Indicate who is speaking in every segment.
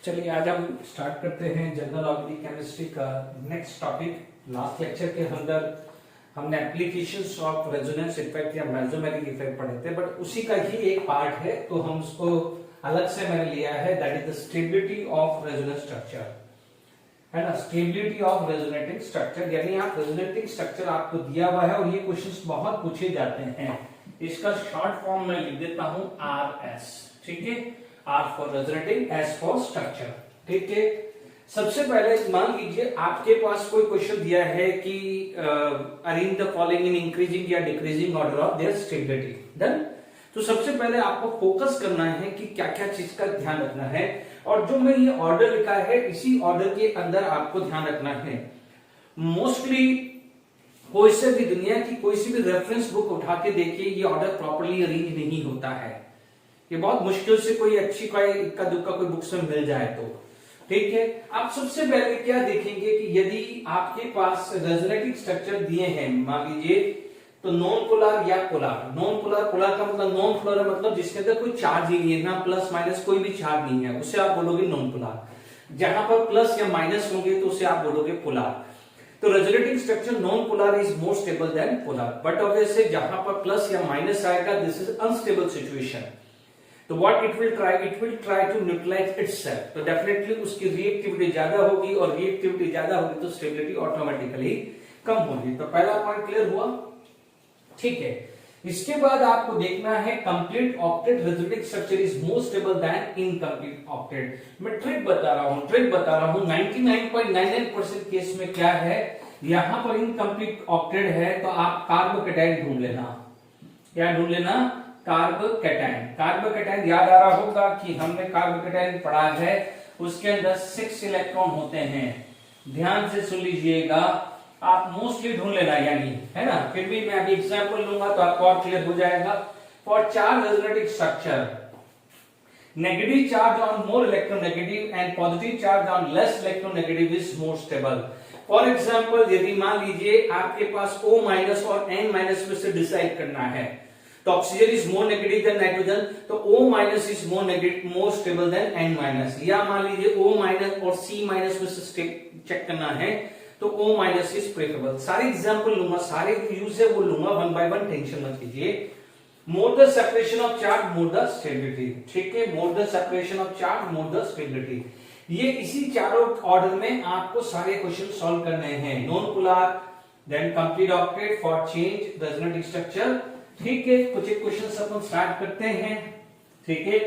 Speaker 1: चलिए आज हम स्टार्ट करते हैं जनरल ऑर्गेनिक केमिस्ट्री का नेक्स्ट टॉपिक। लास्ट लेक्चर के अंदर हमने एप्लीकेशंस ऑफ रेजोनेंस इफेक्ट या मेसोमेरिक इफेक्ट पढ़े थे, बट उसी का ही एक पार्ट है, तो हम उसको अलग से मैंने लिया है, that is the stability of resonance structure, है ना। स्टेबिलिटी ऑफ रेजोनेटिंग स्ट्रक्चर, यानी आप रेजोनेटिंग स्ट्रक्चर आपको दिया हुआ है और ये क्वेश्चंस बहुत पूछे जाते हैं। इसका शॉर्ट फॉर्म में लिख देता हूं RS, ठीक है। R for resonating, S for structure, ठीक है। सबसे पहले मान लीजिए आपके पास कोई क्वेश्चन दिया है कि arrange the following in increasing या decreasing order of their stability. Done. तो सबसे पहले आपको फोकस करना है कि क्या क्या चीज का ध्यान रखना है, और जो मैं ये ऑर्डर लिखा है इसी ऑर्डर के अंदर आपको ध्यान रखना है। मोस्टली कोई से भी दुनिया की कोई सी भी रेफरेंस बुक उठा के देखिए, ये ऑर्डर प्रॉपर्ली अरेंज नहीं होता है। ये बहुत मुश्किल से कोई अच्छी कोई इक्का दुक्का कोई बुक्स में मिल जाए तो, ठीक है। आप सबसे पहले क्या देखेंगे कि यदि आपके पास रेजोनेटिंग स्ट्रक्चर दिए हैं, मान लीजिए तो नॉन पोलर या पोलर। नॉन पोलर, पोलर का मतलब नॉन पोलर मतलब जिसके अंदर कोई चार्ज ही नहीं है, ना प्लस माइनस कोई भी चार्ज नहीं है, उसे आप बोलोगे नॉन पोलर। जहां पर प्लस या माइनस होंगे तो उसे आप बोलोगे पोलर। तो resonating structure non polar is more stable than polar, but obviously जहां पर प्लस या माइनस आएगा दिस इज अनस्टेबल सिचुएशन। तो what it will try to neutralize itself. तो डेफिनेटली उसकी रिएक्टिविटी ज्यादा होगी, और रिएक्टिविटी ज्यादा होगी तो स्टेबिलिटी ऑटोमेटिकली कम होगी। तो पहला पॉइंट क्लियर हुआ, ठीक है। इसके बाद आपको देखना है complete octet resonating structure is more stable then incomplete octet. मैं ट्रिक बता रहा हूं 99.99% केस में क्या है, यहां पर इनकम्प्लीट ऑक्टेट है तो आप कार्बोकेटाइन ढूंढ लेना। क्या ढूंढ लेना? कार्बोकेटाइन। कार्बोकेटाइन याद आ रहा होगा कि हमने कार्बोकेटाइन पढ़ा है, उसके अंदर 6 इलेक्ट्रॉन होते हैं। ध्यान से सुन लीजिएगा, आप मोस्टली ढूंढ लेना, यानी है ना। फिर भी मैं अभी एग्जांपल लूंगा तो आपको और क्लियर हो जाएगा। For charge resonating structure, negative charge on more electronegative and positive charge on less electronegative is more stable. For example यदि मान लीजिए आपके पास O- और N- में से डिसाइड करना है, तो oxygen is more negative than nitrogen, तो O- is more negative more stable than N-, या मान लीजिए O- और C- में से चेक करना है तो O- इज प्रेफरेबल। सारे एग्जांपल लूंगा, सारे यूज है वो लूंगा वन बाय वन, टेंशन मत कीजिए। मोर the separation of charge more the stability, ठीक है। More the separation of charge more the stability, ये इसी चारों ऑर्डर में आपको सारे क्वेश्चन सॉल्व करने हैं। Non polar, then complete octet for change resonating structure, ठीक है। कुछ एक क्वेश्चन अपन स्टार्ट करते हैं, ठीक है।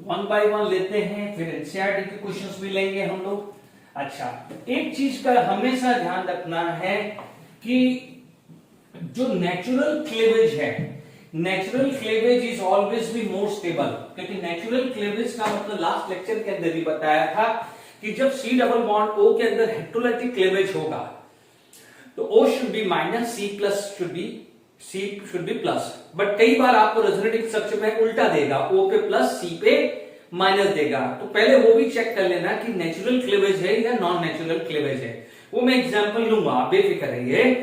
Speaker 1: वन बाय वन लेते हैं, फिर एनसीईआरटी के क्वेश्चंस भी लेंगे हम लोग। अच्छा, एक चीज का हमेशा ध्यान रखना है कि जो नेचुरल क्लीवेज है, natural cleavage is always be more stable, क्योंकि नेचुरल क्लीवेज का मतलब लास्ट लेक्चर के अंदर भी बताया था कि जब C डबल बॉन्ड O के अंदर हेटेरोलेटिक क्लीवेज होगा तो O should be minus, C should be plus. But कई बार आपको रेजोनेटिंग स्ट्रक्चर में उल्टा देगा, O पे प्लस C पे माइनस देगा। तो पहले वो भी चेक कर लेना कि नेचुरल क्लीवेज है या नॉन नेचुरल क्लीवेज है, वो मैं एग्जांपल लूंगा, आप बेफिक्र रहिए,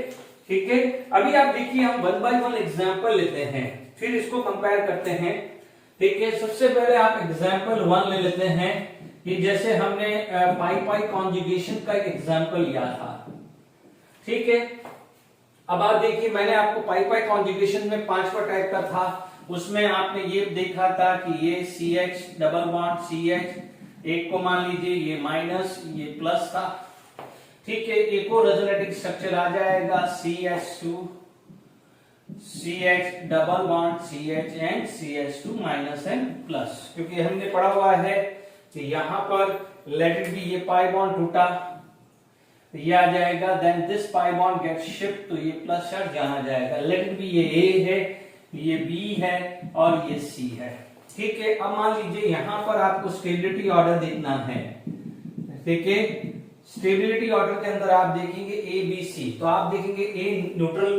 Speaker 1: ठीक है। अभी आप देखिए हम वन बाय वन एग्जांपल लेते हैं, फिर इसको कंपेयर करते हैं, ठीक है। सबसे पहले आप एग्जांपल 1 ले लेते हैं कि जैसे हमने पाई कॉन्जुगेशन का एक एग्जांपल लिया था, ठीक है। अब आप देखिए मैंने आपको पाई कॉन्जुगेशन में 5वां टाइप का था, उसमें आपने ये देखा था कि ये CH डबल बॉन्ड CH, एक को मान लीजिए ये माइनस, ये प्लस था, ठीक है। एक और रेजोनेटिंग स्ट्रक्चर आ जाएगा CH2 CH double bond CH and CH2 minus and plus, क्योंकि हमने पढ़ा हुआ है कि यहां पर लेट इट बी, ये पाई बॉन्ड टूटा, ये आ जाएगा, then this pi bond get shift, तो ये प्लस चार्ज जाना जाएगा। लेट इट बी, ये A है, ये B है और ये C है, ठीक है। अब मान लीजिए यहां पर आपको स्टेबिलिटी ऑर्डर देखना है, ठीक है। स्टेबिलिटी ऑर्डर के अंदर आप देखेंगे A B C, तो आप देखेंगे A neutral,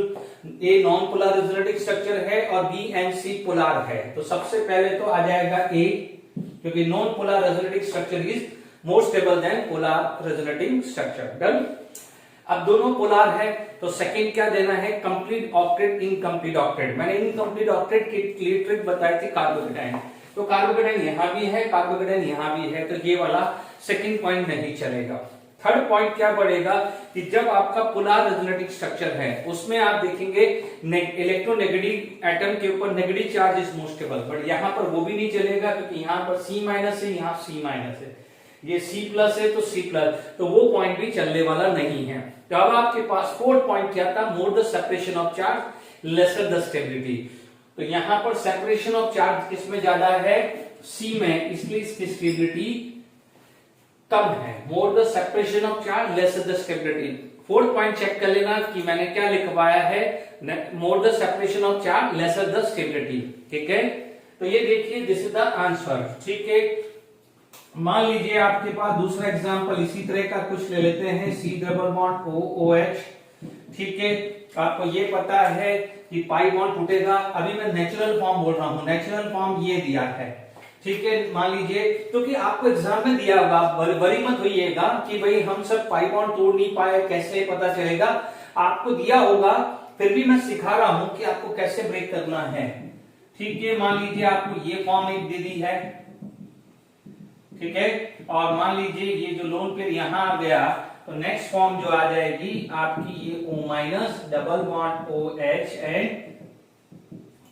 Speaker 1: A non polar resonating structure है और B एंड C पोलर है। तो सबसे पहले तो आ जाएगा A, क्योंकि non polar resonating structure is more stable than polar resonating structure. Done. अब दोनों पोलर है तो सेकंड क्या देना है, कंप्लीट ऑक्टेट, इनकम्प्लीट ऑक्टेट। मैंने इनकम्प्लीट ऑक्टेट की ट्रिक बताई थी कार्बोकेटाइन, तो कार्बोकेटाइन यहां भी है, कार्बोकेटाइन यहां भी है, तो ये वाला सेकंड पॉइंट नहीं चलेगा। थर्ड पॉइंट क्या पड़ेगा कि जब आपका पोलर रेजोनेटिंग स्ट्रक्चर है उसमें आप देखेंगे इलेक्ट्रोनेगेटिव एटम के ऊपर negative charge is more stable, but यहां पर वो भी नहीं चलेगा क्योंकि यहां पर C माइनस है, यहां C माइनस है, ये C प्लस है तो C प्लस, तो वो पॉइंट भी चलने वाला नहीं है। तो अब आपके पास फोर्थ पॉइंट क्या था, मोर the separation of charge lesser the stability. तो यहां पर सेपरेशन ऑफ चार्ज किसमें ज्यादा है, C में, इसलिए इसकी स्टेबिलिटी कम है। More the separation of charge lesser the stability. Fourth point check कर लेना कि मैंने क्या लिखवाया है, more the separation of charge lesser the stability, ठीक है। तो ये देखिए दिस इज द आंसर, ठीक है। मान लीजिए आपके पास दूसरा एग्जांपल इसी तरह का कुछ ले लेते हैं, C डबल बॉन्ड OOH, ठीक है। आपको ये पता है कि पाई बॉन्ड टूटेगा, अभी मैं नेचुरल फॉर्म बोल रहा हूं, नेचुरल फॉर्म ये दिया है, ठीक है। मान लीजिए क्योंकि आपको एग्जाम में दिया होगा, वरी मत होइएगा कि भाई हम सब पाई बॉन्ड तोड़ नहीं पाए, कैसे पता चलेगा, आपको दिया होगा, फिर भी मैं सिखा रहा हूं कि आपको कैसे ब्रेक करना है, ठीक है। मान लीजिए आपको ये फॉर्म एक दे दी है, ठीक है, और मान लीजिए ये जो लोन पेयर यहां आ गया, तो नेक्स्ट फॉर्म जो आ जाएगी आपकी ये O minus double bond OH and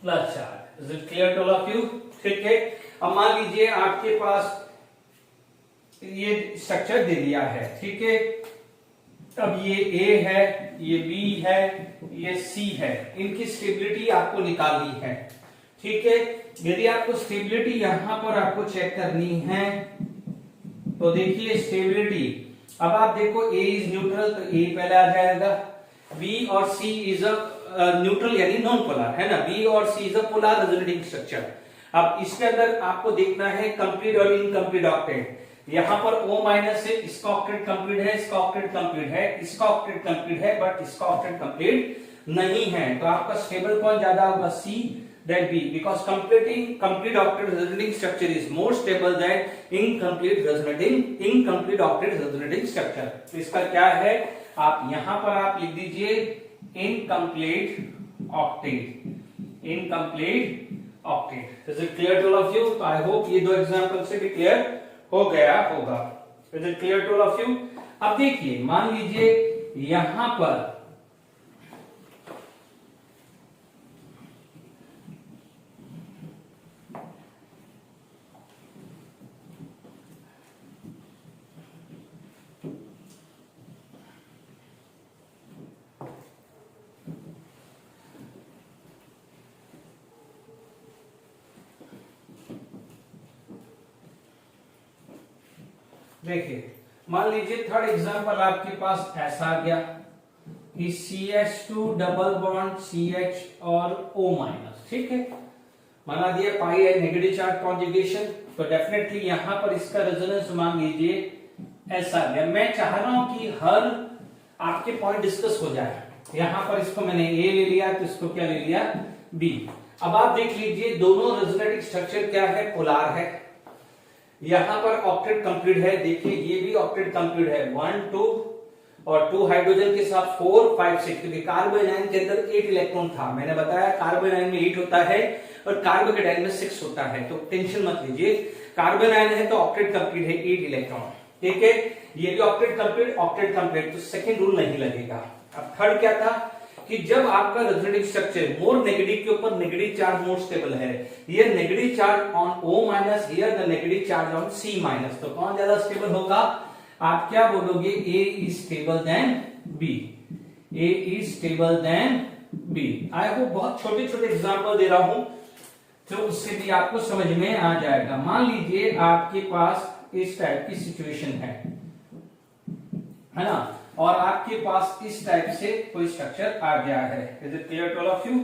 Speaker 1: plus charge. Is it clear to all of you, ठीक है। अब मान लीजिए आपके पास ये स्ट्रक्चर दे दिया है, ठीक है। अब ये A है, ये B है, ये C है, इनकी स्टेबिलिटी आपको निकालनी है, ठीक है। यदि आपको स्टेबिलिटी यहां पर आपको चेक करनी है तो देखिए स्टेबिलिटी, अब आप देखो A इज न्यूट्रल तो A पहले आ जाएगा, B और C इज अ न्यूट्रल यानी नॉन पोलर, है ना, B और C is a polar resonating structure. अब इसके अंदर आपको देखना है कंप्लीट और इनकम्प्लीट ऑक्टेट। यहां पर O माइनस है, इसका ऑक्टेट कंप्लीट है, इसका ऑक्टेट कंप्लीट है, इसका ऑक्टेट कंप्लीट है, बट इसका ऑक्टेट कंप्लीट नहीं है, तो आपका स्टेबल कौन ज्यादा होगा, C than B, because complete octet resonating structure is more stable than incomplete octet resonating structure। तो इसका क्या है, आप यहां पर आप लिख दीजिए incomplete octet। Is it clear to all of you? I hope ये दो एग्जांपल से भी क्लियर हो गया होगा। Is it clear to all of you? अब देखिए मान लीजिए यहां पर देखिए, मान लीजिए थर्ड एग्जांपल आपके पास ऐसा आ गया कि CH2 डबल बॉन्ड CH और O माइनस, ठीक है, माना दिया पाई है नेगेटिव चार्ज कॉन्जुगेशन, तो डेफिनेटली यहां पर इसका रेजोनेंस मान लीजिए ऐसा आ गया। मैं चाह रहा हूं कि हर आपके पॉइंट डिस्कस हो जाए, यहां पर इसको मैंने A ले लिया तो इसको क्या ले लिया, B। अब आप देख लीजिए दोनों रेजोनेटिंग स्ट्रक्चर क्या है, पोलर है, यहां पर ऑक्टेट कंप्लीट है, देखिए ये भी ऑक्टेट कंप्लीट है, 1 2 और 2 हाइड्रोजन के साथ 4 5 6, क्योंकि कार्बन आयन के अंदर 8 इलेक्ट्रॉन था, मैंने बताया कार्बन आयन में 8 होता है और कार्बोकेटायन में 6 होता है, तो टेंशन मत लीजिए, कार्बन आयन है तो ऑक्टेट कंप्लीट है 8 इलेक्ट्रॉन, ठीक है। ये भी ऑक्टेट कंप्लीट, तो सेकंड रूल नहीं लगेगा। अब थर्ड क्या था कि जब आपका रेजोनेटिंग स्ट्रक्चर मोर नेगेटिव के ऊपर नेगेटिव चार्ज मोर स्टेबल है, ये negative charge on O minus, here the negative charge on C minus, तो कौन ज्यादा स्टेबल होगा, आप क्या बोलोगे, A is stable then B, A is stable then B। I hope बहुत छोटे छोटे एग्जांपल दे रहा हूं तो उससे भी आपको समझ में आ जाएगा। मान लीजिए आपके पास इस टाइप की सिचुएशन है ना, और आपके पास इस टाइप से कोई स्ट्रक्चर आ गया है। Is it clear to all of you,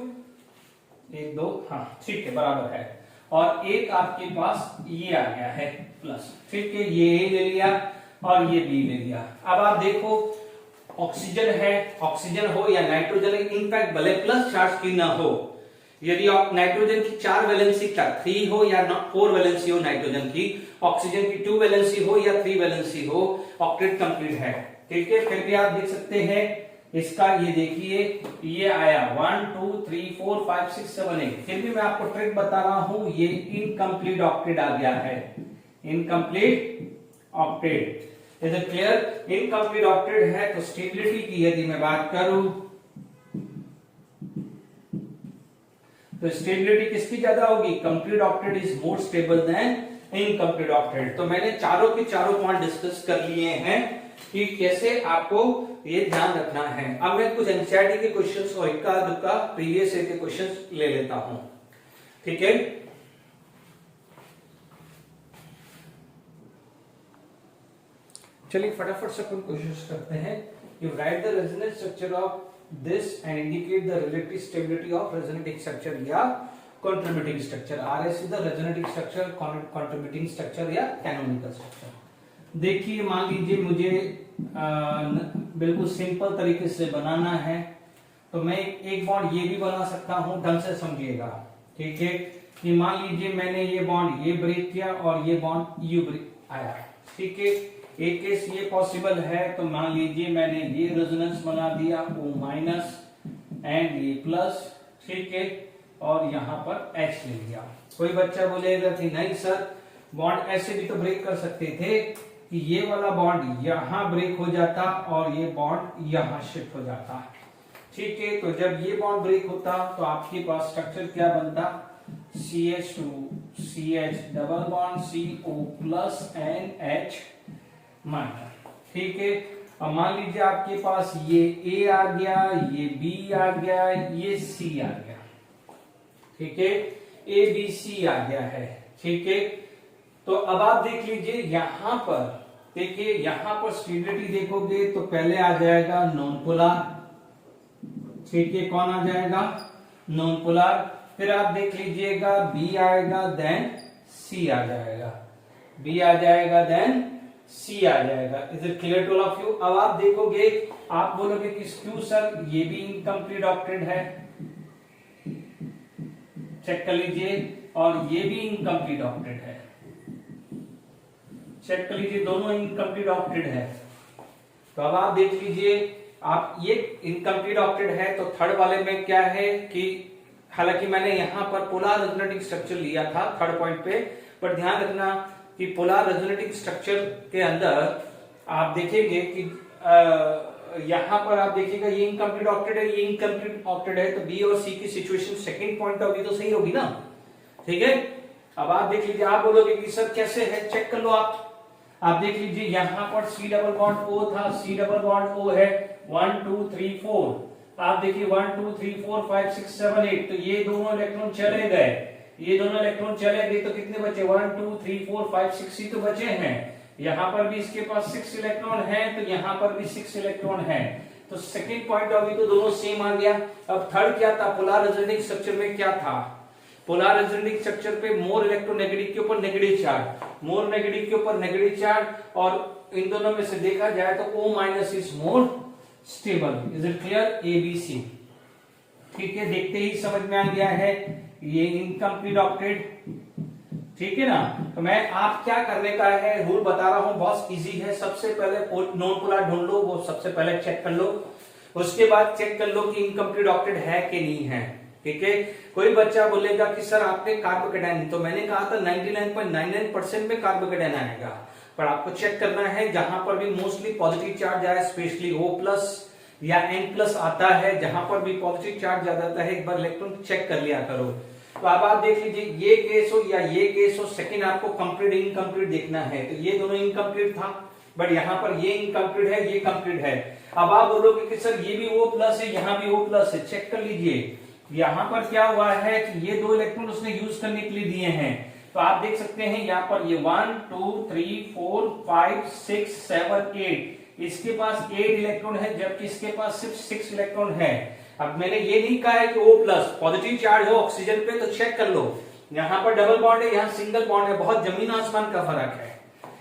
Speaker 1: 1 2, हाँ ठीक है, बराबर है, और एक आपके पास ये आ गया है प्लस, ठीक है, ये A ले लिया और ये B ले लिया। अब आप देखो ऑक्सीजन है, ऑक्सीजन हो या नाइट्रोजन, इनफैक्ट भले प्लस चार्ज की ना हो, यदि नाइट्रोजन की 4 वैलेंसी 3 हो या 4 वैलेंसी हो नाइट्रोजन की, ऑक्सीजन की 2 वैलेंसी हो या 3 वैलेंसी हो, ऑक्टेट कंप्लीट है, ठीक है। फिर भी आप देख सकते हैं इसका, ये देखिए ये आया 1 2 3 4 5 6 7 8, फिर भी मैं आपको ट्रिक बता रहा हूं, ये इनकम्प्लीट ऑक्टेट आ गया है, incomplete octet. Is it clear? Incomplete octet है तो स्टेबिलिटी की यदि मैं बात करूं तो स्टेबिलिटी किसकी ज्यादा होगी? Complete octet is more stable then incomplete octet. तो मैंने चारों के चारों पॉइंट डिस्कस कर लिए हैं कि कैसे आपको ये ध्यान रखना है। अब मैं कुछ एनसीईआरटी के क्वेश्चंस और इक्का दुक्का प्रीवियस ईयर के क्वेश्चंस ले लेता हूं, ठीक है। चलिए फटाफट से अपन क्वेश्चंस करते हैं। You write the resonance structure of this and indicate the relative stability of resonating structure या contributing structure. RS is the resonating structure, contributing structure या कैनोनिकल स्ट्रक्चर। देखिए मान लीजिए मुझे बिल्कुल सिंपल तरीके से बनाना है तो मैं एक बॉन्ड ये भी बना सकता हूं, ढंग से समझिएगा, ठीक है। कि मान लीजिए मैंने ये बॉन्ड ये ब्रेक किया और ये बॉन्ड यू ब्रेक आया, ठीक है। एक केस ये पॉसिबल है तो मान लीजिए मैंने ये रेजोनेंस बना दिया O माइनस एंड ये प्लस, ठीक है, और यहां पर H ले लिया। कोई बच्चा बोलेगा कि नहीं सर बॉन्ड ऐसे भी तो ब्रेक कर सकते थे कि ये वाला बॉन्ड यहां ब्रेक हो जाता और ये बॉन्ड यहां शिफ्ट हो जाता, ठीक है। तो जब ये बॉन्ड ब्रेक होता तो आपके पास स्ट्रक्चर क्या बनता? CH2 CH double bond CO plus and H minus, ठीक है। अब मान लीजिए आपके पास ये A आ गया, ये B आ गया, ये C आ गया, ठीक है। ABC आ गया है, ठीक है। तो अब आप देख लीजिए यहां पर, देखिए यहां पर स्टेबिलिटी देखोगे तो पहले आ जाएगा नॉन पोलर, ठीक है। कौन आ जाएगा? Non polar. फिर आप देख लीजिएगा B आएगा देन C आ जाएगा, B आ जाएगा देन C आ जाएगा। Is it clear to all of you? अब आप देखोगे, आप बोलोगे कि क्यों सर ये भी इनकम्प्लीट ऑक्टेट है, चेक कर लीजिए, और ये भी इनकम्प्लीट ऑक्टेट है, चेक कर लीजिए, दोनों इनकम्प्लीट ऑक्टेट है। तो अब आप देख लीजिए, आप ये इनकम्प्लीट ऑक्टेट है तो थर्ड वाले में क्या है कि हालांकि मैंने यहां पर पोलर रेजोनेटिंग स्ट्रक्चर लिया था थर्ड पॉइंट पे, पर ध्यान रखना कि पोलर रेजोनेटिंग स्ट्रक्चर के अंदर आप देखेंगे कि यहां पर आप देखिएगा ये इनकम्प्लीट ऑक्टेट है, ये इनकम्प्लीट ऑक्टेट है, तो बी और सी की situation second point of view तो सही होगी ना, ठीक है। अब आप देख लीजिए, आप बोलोगे कि सर कैसे है, चेक कर लो आप देख लीजिए यहां पर C डबल बॉन्ड O था, C डबल बॉन्ड O है 1 2 3 4, आप देखिए 1 2 3 4 5 6 7 8, तो ये दोनों इलेक्ट्रॉन चले गए, ये दोनों इलेक्ट्रॉन चले गए तो कितने बचे? 1 2 3 4 5 6 ही तो बचे हैं। यहां पर भी इसके पास 6 इलेक्ट्रॉन है तो यहां पर भी 6 इलेक्ट्रॉन है, तो सेकंड पॉइंट ऑफ व्यू तो दोनों सेम आ गया। अब थर्ड क्या था? पोलर रेजोनेटिंग स्ट्रक्चर में क्या था? पोलर रेजोनेटिंग स्ट्रक्चर पे मोर इलेक्ट्रोनेगेटिव के ऊपर नेगेटिव चार्ज, मोर नेगेटिव के ऊपर नेगेटिव चार्ज, और इन दोनों में से देखा जाए तो O minus is more stable. Is it clear? ABC, ठीक है। देखते ही समझ में आ गया है ये इनकम्प्लीट ऑक्टेट, ठीक है ना। तो मैं आप क्या करने का है रूल बता रहा हूं, बहुत इजी है। सबसे पहले नॉन पोलर ढूंढ लो, वो सबसे पहले चेक कर लो, उसके बाद चेक कर लो कि इनकम्प्लीट ऑक्टेट है कि नहीं है, ठीक है। कोई बच्चा बोलेगा कि सर आपने कार्बोकेटाइन, तो मैंने कहा था 99.99% में कार्बोकेटाइन आएगा, पर आपको चेक करना है जहां पर भी मोस्टली पॉजिटिव चार्ज आया, स्पेशली O प्लस या N+ आता है, जहां पर भी पॉजिटिव चार्ज ज्यादा आता है एक बार इलेक्ट्रॉन चेक कर लिया करो। तो अब आप देख लीजिए ये केस हो या ये केस हो, सेकंड आपको कंप्लीट इनकम्प्लीट देखना है, तो ये दोनों इनकम्प्लीट था, बट यहाँ पर ये इनकम्प्लीट है, ये कंप्लीट है। अब आप बोलोगे कि सर ये भी O+ है, यहाँ भी O+ है, चेक कर लीजिए यहाँ पर क्या हुआ है कि ये दो इलेक्ट्रॉन उसने यूज करने के लिए दिए हैं, तो आप देख सकते हैं यहाँ पर ये 1 2 3 4 5 6 7 8, इसके पास 8 इलेक्ट्रॉन है जबकि इसके पास सिर्फ 6 इलेक्ट्रॉन है। अब मैंने ये नहीं कहा है कि O+ पॉजिटिव चार्ज हो ऑक्सीजन पे, तो चेक कर लो यहाँ पर डबल बॉन्ड है, यहाँ सिंगल बॉन्ड है, बहुत जमीन आसमान का फर्क है,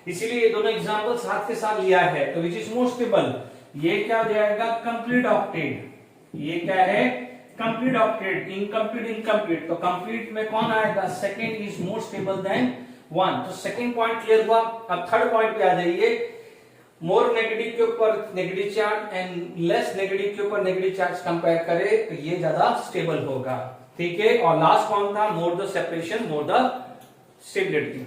Speaker 1: इसीलिए ये दोनों एग्जांपल साथ के साथ लिया है। तो विच इज मोर स्टेबल, ये क्या हो जाएगा? Complete octet. ये क्या है? Complete octet. इनकम्प्लीट, तो कंप्लीट में कौन आएगा? Second is more stable then 1। तो सेकंड पॉइंट क्लियर हुआ। अब थर्ड पॉइंट पे आ जाइए, मोर नेगेटिव के ऊपर negative charge and less negative के ऊपर नेगेटिव चार्ज कंपेयर करे तो ये ज्यादा स्टेबल होगा, ठीक है। और लास्ट कौन था? मोर the separation more the stability,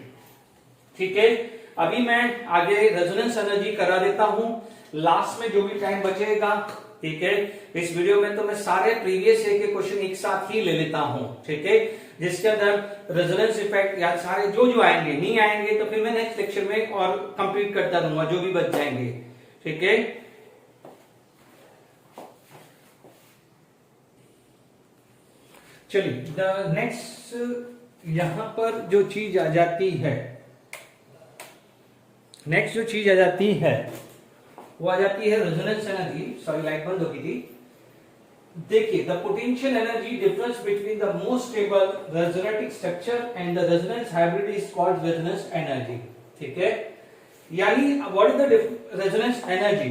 Speaker 1: ठीक है। अभी मैं आगे रेजोनेंस एनर्जी करा देता हूं लास्ट में जो भी टाइम बचेगा, ठीक है। इस वीडियो में तो मैं सारे प्रीवियस ईयर के क्वेश्चन एक साथ ही ले लेता हूं, ठीक है, जिसके अंदर रेजोनेंस इफेक्ट या सारे जो आएंगे, नहीं आएंगे तो फिर मैं नेक्स्ट लेक्चर में और कंप्लीट करता रहूंगा जो भी बच जाएंगे, ठीक है। चलिए नेक्स्ट यहां पर जो चीज आ जाती है, नेक्स्ट जो चीज आ जाती है वो आ जाती है रेजोनेंस एनर्जी। सॉरी लाइट बंद हो गई थी। देखिए, the potential energy difference between the most stable resonating structure and the resonance hybrid is called resonance energy, ठीक है। यानी what is the resonance energy?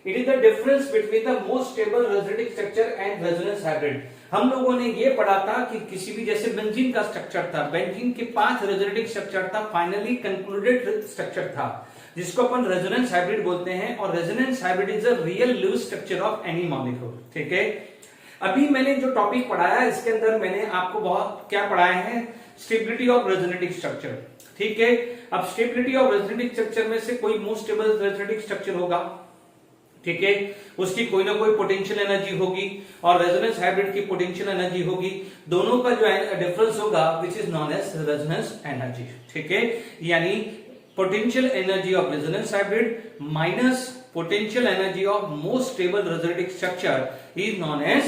Speaker 1: It is the difference between the most stable resonating structure and resonance hybrid. हम लोगों ने ये पढ़ा था कि किसी भी, जैसे बेंजीन का स्ट्रक्चर था, बेंजीन के 5 रेजोनेटिक स्ट्रक्चर था, फाइनली कंक्लूडेड स्ट्रक्चर था, जिसको अपन रेजोनेंस हाइब्रिड बोलते हैं। और resonance hybrid is a real loose structure of any molecule, ठीक है। अभी मैंने जो टॉपिक पढ़ाया इसके अंदर मैंने आपको बहुत क्या पढ़ाया है, स्टेबिलिटी ऑफ रेजोनेटिक स्ट्रक्चर, ठीक है। अब स्टेबिलिटी ऑफ रेजोनेटिक स्ट्रक्चर में से कोई मोस्ट स्टेबल रेजोनेटिक स्ट्रक्चर होगा, ठीक है, उसकी कोई ना कोई पोटेंशियल एनर्जी होगी और रेजोनेंस हाइब्रिड की पोटेंशियल एनर्जी होगी। दोनों का जो डिफरेंस होगा which is known as resonance energy, ठीक है। यानी potential energy of resonance hybrid minus potential energy of most stable resonating structure is known as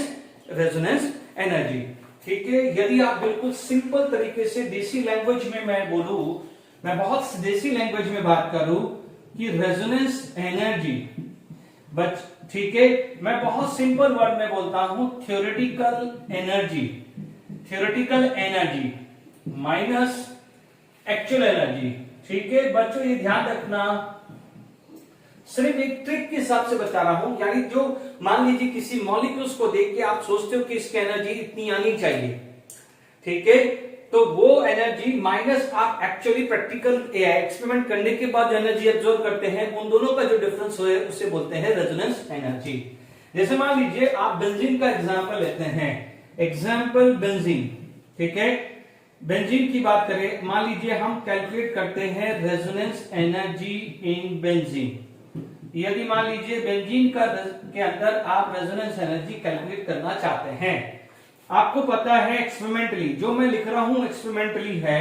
Speaker 1: resonance energy, ठीक है। यदि आप बिल्कुल सिंपल तरीके से देसी लैंग्वेज में मैं बोलूं, मैं बहुत देसी लैंग्वेज में बात करूं कि रेजोनेंस एनर्जी, बट ठीक है, मैं बहुत सिंपल वर्ड में बोलता हूं, theoretical energy, theoretical energy minus actual energy, ठीक है। बच्चों ये ध्यान रखना, सिर्फ एक ट्रिक के हिसाब से बता रहा हूं। यानी जो मान लीजिए किसी मॉलिक्यूल्स को देख के आप सोचते हो कि इसकी एनर्जी इतनी आनी चाहिए, ठीक है, तो वो एनर्जी माइनस आप एक्चुअली प्रैक्टिकल एक्सपेरिमेंट करने के बाद जो एनर्जी एब्जॉर्ब करते हैं, उन दोनों का जो डिफरेंस है उसे बोलते हैं रेजोनेंस एनर्जी। जैसे मान लीजिए आप बेंजीन का एग्जांपल लेते हैं, एग्जांपल बेंजीन, ठीक है। बेंजीन की बात करें, मान लीजिए हम कैलकुलेट करते हैं रेजोनेंस एनर्जी इन बेंजीन। यदि मान लीजिए बेंजीन के अंदर आप रेजोनेंस एनर्जी कैलकुलेट करना चाहते हैं, आपको पता है एक्सपेरिमेंटली, जो मैं लिख रहा हूं एक्सपेरिमेंटली है,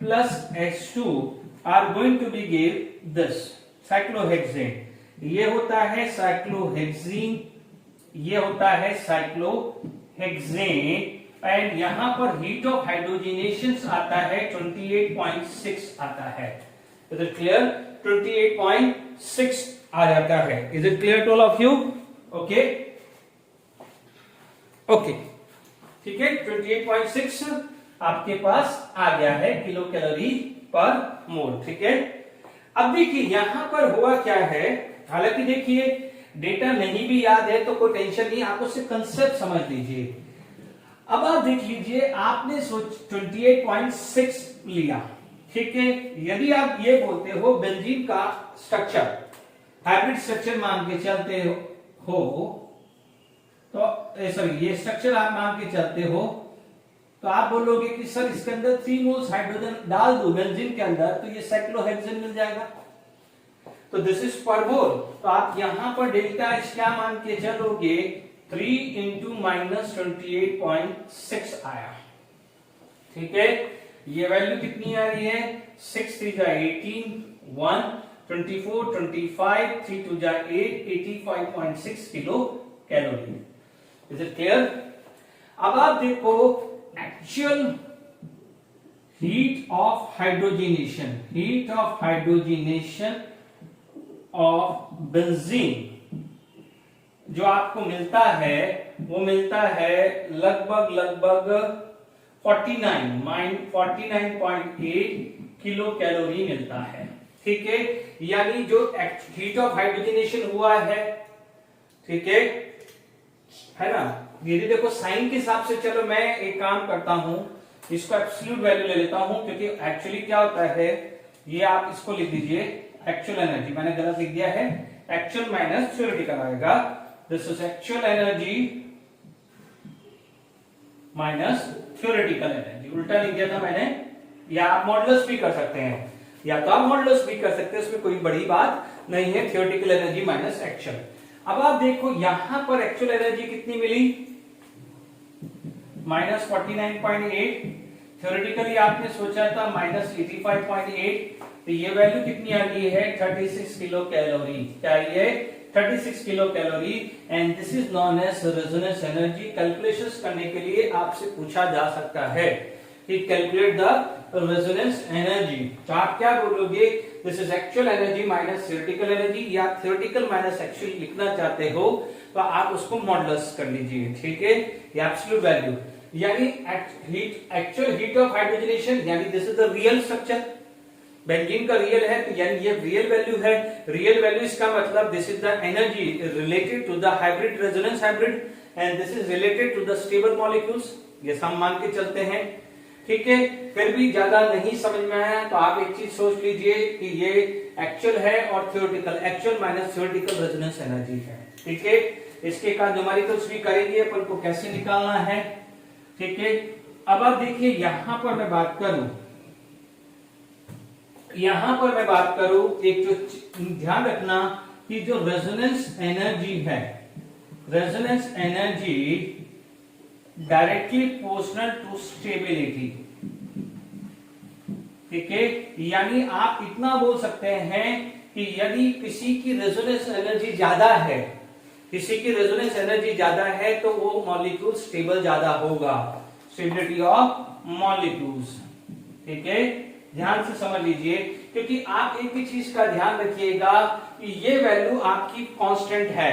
Speaker 1: plus H2 are going to be give this cyclohexane. ये होता है साइक्लोहेक्सीन, ये होता है साइक्लोहेक्सेन, एंड यहां पर हीट ऑफ हाइड्रोजनेशन आता है 28.6 आता है। Is it clear? 28.6 आ जाता है। Is it clear to all of you? Okay okay, ठीक है। 28.6 आपके पास आ गया है किलो कैलोरी पर मोल, ठीक है। अब देखिए यहां पर हुआ क्या है, हालांकि देखिए डेटा नहीं भी याद है तो कोई टेंशन नहीं, आप उससे कंसेप्ट समझ लीजिए। अब आप देख लीजिए, आपने 28.6 लिया, ठीक है। यदि आप ये बोलते हो बेंजीन का स्ट्रक्चर हाइब्रिड स्ट्रक्चर मान के चलते हो तो सॉरी ये स्ट्रक्चर आप मान के चलते हो, तो आप बोलोगे कि सर इसके अंदर 3 मोल्स हाइड्रोजन डाल दो बेंजीन के अंदर तो ये साइक्लोहेक्सेन मिल जाएगा, तो दिस इज पर मोल। तो आप यहां पर डेल्टा एच क्या मान के चलोगे, 3 इंटू माइनस 28.6 आया, ठीक है। ये वैल्यू कितनी आ रही है, 6 3 जा 18, 1 24 25 3 2 जा 8, 85.6 kilo calorie. Is it clear? अब आप देखो actual heat of hydrogenation, heat of hydrogenation of benzene जो आपको मिलता है वो मिलता है लगभग 49.8 किलो कैलोरी मिलता है, ठीक है। यानी जो हीट ऑफ हाइड्रोजनेशन हुआ है, ठीक है ना। यदि देखो साइन के हिसाब से, चलो मैं एक काम करता हूं, इसको एब्सोल्यूट वैल्यू ले लेता हूं, क्योंकि एक्चुअली क्या होता है, ये आप इसको लिख दीजिए एक्चुअल एनर्जी, मैंने गलत लिख दिया है, एक्चुअल माइनस थ्योरेटिकल आएगा, this is actual energy minus theoretical energy, उल्टा लिख दिया था मैंने, या आप मॉडुलस भी कर सकते हैं। या तो आप मॉडुलस भी कर सकते हैं, उसमें कोई बड़ी बात नहीं है, थियोरेटिकल एनर्जी माइनस एक्चुअल। अब आप देखो यहां पर एक्चुअल एनर्जी कितनी मिली, -49.8, थ्योरेटिकली आपने सोचा था -85.8, तो ये वैल्यू कितनी आ गई है 36 किलो कैलोरी। क्या ये 36 kilo calorie, and this is known as resonance energy. Calculations करने के लिए आपसे पूछा जा सकता है कि कैलकुलेट द रेजोनेंस एनर्जी, तो आप क्या बोलोगे, this is actual energy minus theoretical energy, या थ्योरेटिकल माइनस एक्चुअल लिखना चाहते हो तो आप उसको मॉडुलस कर लीजिए, ठीक है, ये एब्सोल्यूट वैल्यू, यानी एक्चुअल हीट ऑफ हाइड्रोजनेशन, यानी this is the real structure, benzene का रियल है तो यानी ये रियल वैल्यू है। रियल वैल्यू इसका मतलब this is the energy related to the hybrid resonance hybrid, and this is related to the stable molecules, ये सब मान के चलते हैं, ठीक है। फिर भी ज्यादा नहीं समझ में आया तो आप एक चीज सोच लीजिए कि ये एक्चुअल है और theoretical, actual minus theoretical resonance energy है, ठीक है। इसके बाद न्यूमेरिकल्स भी करेंगे अपन को कैसे निकालना है, ठीक है। अब आप देखिए यहां पर मैं बात करूं, एक जो ध्यान रखना कि जो रेजोनेंस एनर्जी है, resonance energy directly proportional to stability, ठीक है। यानी आप इतना बोल सकते हैं कि यदि किसी की रेजोनेंस एनर्जी ज्यादा है, किसी की रेजोनेंस एनर्जी ज्यादा है तो वो मॉलिक्यूल स्टेबल ज्यादा होगा, स्टेबिलिटी ऑफ मॉलिक्यूल्स, ठीक है। ध्यान से समझ लीजिए, क्योंकि आप एक ही चीज का ध्यान रखिएगा कि ये वैल्यू आपकी कांस्टेंट है,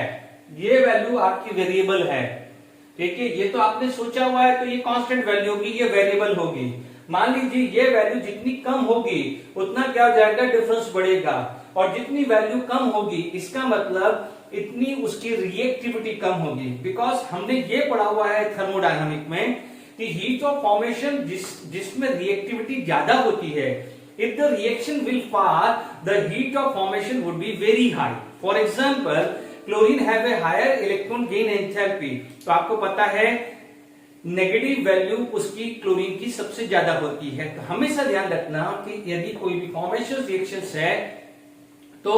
Speaker 1: ये वैल्यू आपकी वेरिएबल है, ठीक है। ये तो आपने सोचा हुआ है तो ये कांस्टेंट वैल्यू होगी, ये वेरिएबल होगी। मान लीजिए ये वैल्यू जितनी कम होगी उतना क्या हो जाएगा, डिफरेंस बढ़ेगा, और जितनी वैल्यू कम होगी इसका मतलब इतनी उसकी रिएक्टिविटी कम होगी, बिकॉज हमने ये पढ़ा हुआ है थर्मोडायनामिक में कि हीट ऑफ फॉर्मेशन जिसमें रिएक्टिविटी ज्यादा होती है, if the reaction will far the heat of formation would be very high. For example chlorine have a higher electron gain enthalpy, तो आपको पता है नेगेटिव वैल्यू उसकी क्लोरीन की सबसे ज्यादा होती है। तो हमेशा ध्यान रखना कि यदि कोई भी फॉर्मेशन रिएक्शंस है तो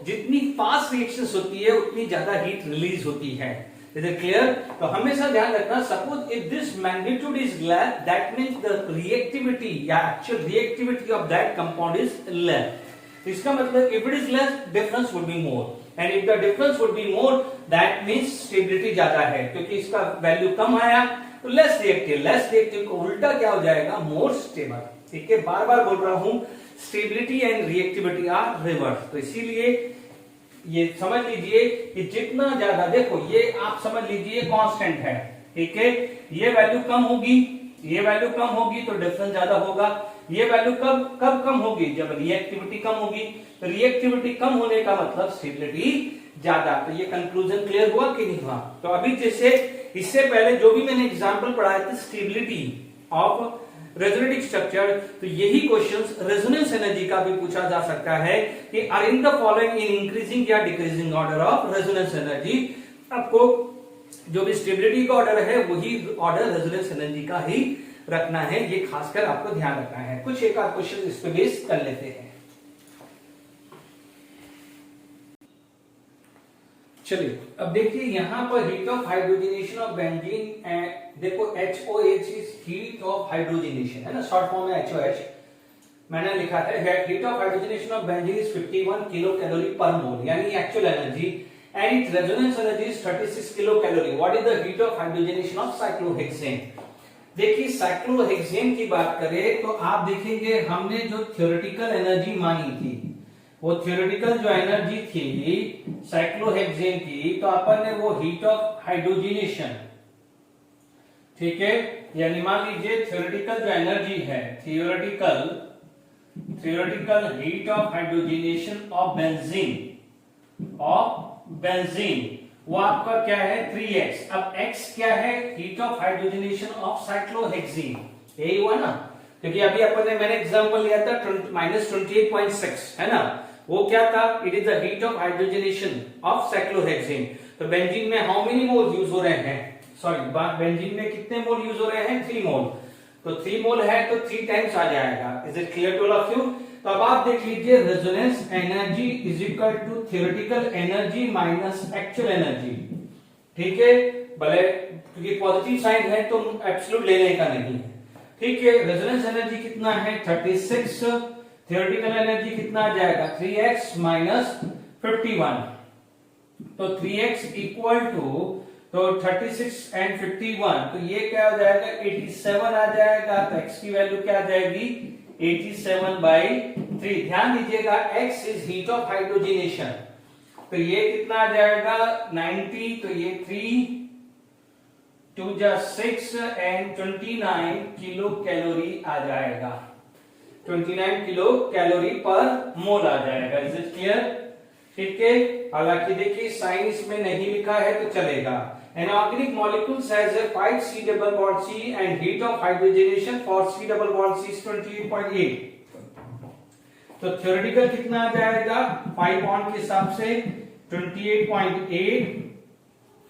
Speaker 1: जितनी फास्ट रिएक्शंस होती है उतनी ज्यादा हीट रिलीज होती है। Is it clear? तो हमेशा ध्यान रखना, suppose if this magnitude is less, that means the reactivity या actual reactivity of that compound is less. इसका मतलब if it is less, difference would be more, and if the difference would be more, that means stability ज्यादा है, क्योंकि इसका value कम आया तो less reactive, less reactive को उल्टा क्या हो जाएगा, मोर स्टेबल, ठीक है। बार बार बोल रहा हूं, stability and reactivity are reverse, तो इसीलिए ये समझ लीजिए कि जितना ज्यादा, देखो ये आप समझ लीजिए कांस्टेंट है, ठीक है। ये वैल्यू कम होगी, ये वैल्यू कम होगी तो डिफरेंस ज्यादा होगा। ये वैल्यू कब कम होगी, जब रिएक्टिविटी कम होगी, तो रिएक्टिविटी कम होने का मतलब स्टेबिलिटी ज्यादा। तो ये कंक्लूजन क्लियर हुआ कि नहीं हुआ? तो अभी जैसे इससे पहले जो भी मैंने एग्जांपल पढ़ाया था स्टेबिलिटी ऑफ रेजोनेटिक स्ट्रक्चर, तो यही क्वेश्चंस रेजोनेंस एनर्जी का भी पूछा जा सकता है कि are in the following in increasing या decreasing order of resonance energy. आपको जो भी स्टेबिलिटी का ऑर्डर है वही ऑर्डर रेजोनेंस एनर्जी का ही रखना है, ये खासकर आपको ध्यान रखना है। कुछ एक आध क्वेश्चन इस पे बेस कर लेते हैं। चलिए अब देखिए यहां पर heat of hydrogenation of benzene, देखो HOH is heat of hydrogenation, है ना, शॉर्ट फॉर्म में HOH मैंने लिखा है। Heat of hydrogenation of benzene is 51 kilo calorie पर मोल, यानी actual energy, and it's resonance energy is 36 kilo calorie. What is the heat of hydrogenation of cyclohexane? देखिए cyclohexane की बात करें तो आप देखेंगे हमने जो थ्योरेटिकल एनर्जी मानी थी, वो थ्योरेटिकल जो एनर्जी थी साइक्लोहेक्सेन की, तो अपन ने वो हीट ऑफ हाइड्रोजनेशन, ठीक है, यानी मान लीजिए थ्योरेटिकल जो एनर्जी है, theoretical heat of hydrogenation of benzene, वो आपका क्या है 3x। अब x क्या है, heat of hydrogenation of cyclohexane, यही हुआ ना, क्योंकि अभी अपन ने मैंने एग्जांपल लिया था -28.6, है ना, वो क्या था, it is the heat of hydrogenation of cyclohexane. तो बेंजीन में हाउ मेनी मोल यूज हो रहे हैं, सॉरी बेंजीन में कितने मोल यूज हो रहे हैं, 3 मोल, तो 3 मोल है तो 3 टाइम्स आ जाएगा। Is it clear to all of you? तो अब आप देख लीजिए resonance energy is equal to theoretical energy minus actual energy. ठीक है, भले क्योंकि पॉजिटिव साइन है तो एब्सोल्यूट लेने का नहीं है। ठीक है, रेजोनेंस एनर्जी कितना है 36, थ्योरेटिकल एनर्जी कितना आ जाएगा 3x माइनस 51। तो 3x इक्वल टू तो 36 एंड 51, तो ये क्या हो जाएगा 87 आ जाएगा। तो x की वैल्यू क्या आ जाएगी 87/3। ध्यान दीजिएगा x is heat of hydrogenation, तो ये कितना आ जाएगा 90, तो ये 3 2 6 एंड 29 किलो कैलोरी आ जाएगा, 29 किलो कैलोरी पर मोल आ जाएगा। Is it clear? ठीक है, हालांकि देखिए साइन इसमें नहीं लिखा है तो चलेगा। An organic molecule has a 5 C double bond C and heat of hydrogenation for C double bond C is 28.8। तो थ्योरेटिकल कितना आ जाएगा 5 बॉन्ड के हिसाब से 28.8,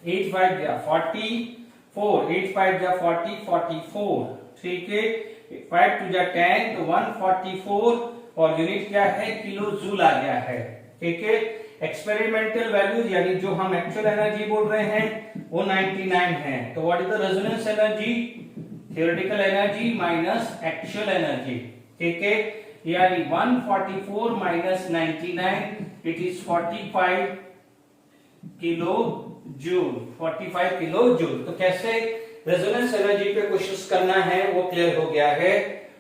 Speaker 1: 8 5 या 44, 8 5 या 40, 44। ठीक है, 5 2 जा 10 तो 144 और यूनिट क्या है किलो जूल आ गया है। ठीक है, एक्सपेरिमेंटल वैल्यूज यानी जो हम एक्चुअल एनर्जी बोल रहे हैं वो 99 है। तो what is the resonance energy, theoretical energy minus actual energy. ठीक है, यानी 144 minus 99 it is 45 kilo joule, 45 kilo joule. तो कैसे रेजोनेंस एनर्जी पे क्वेश्चंस करना है वो क्लियर हो गया है।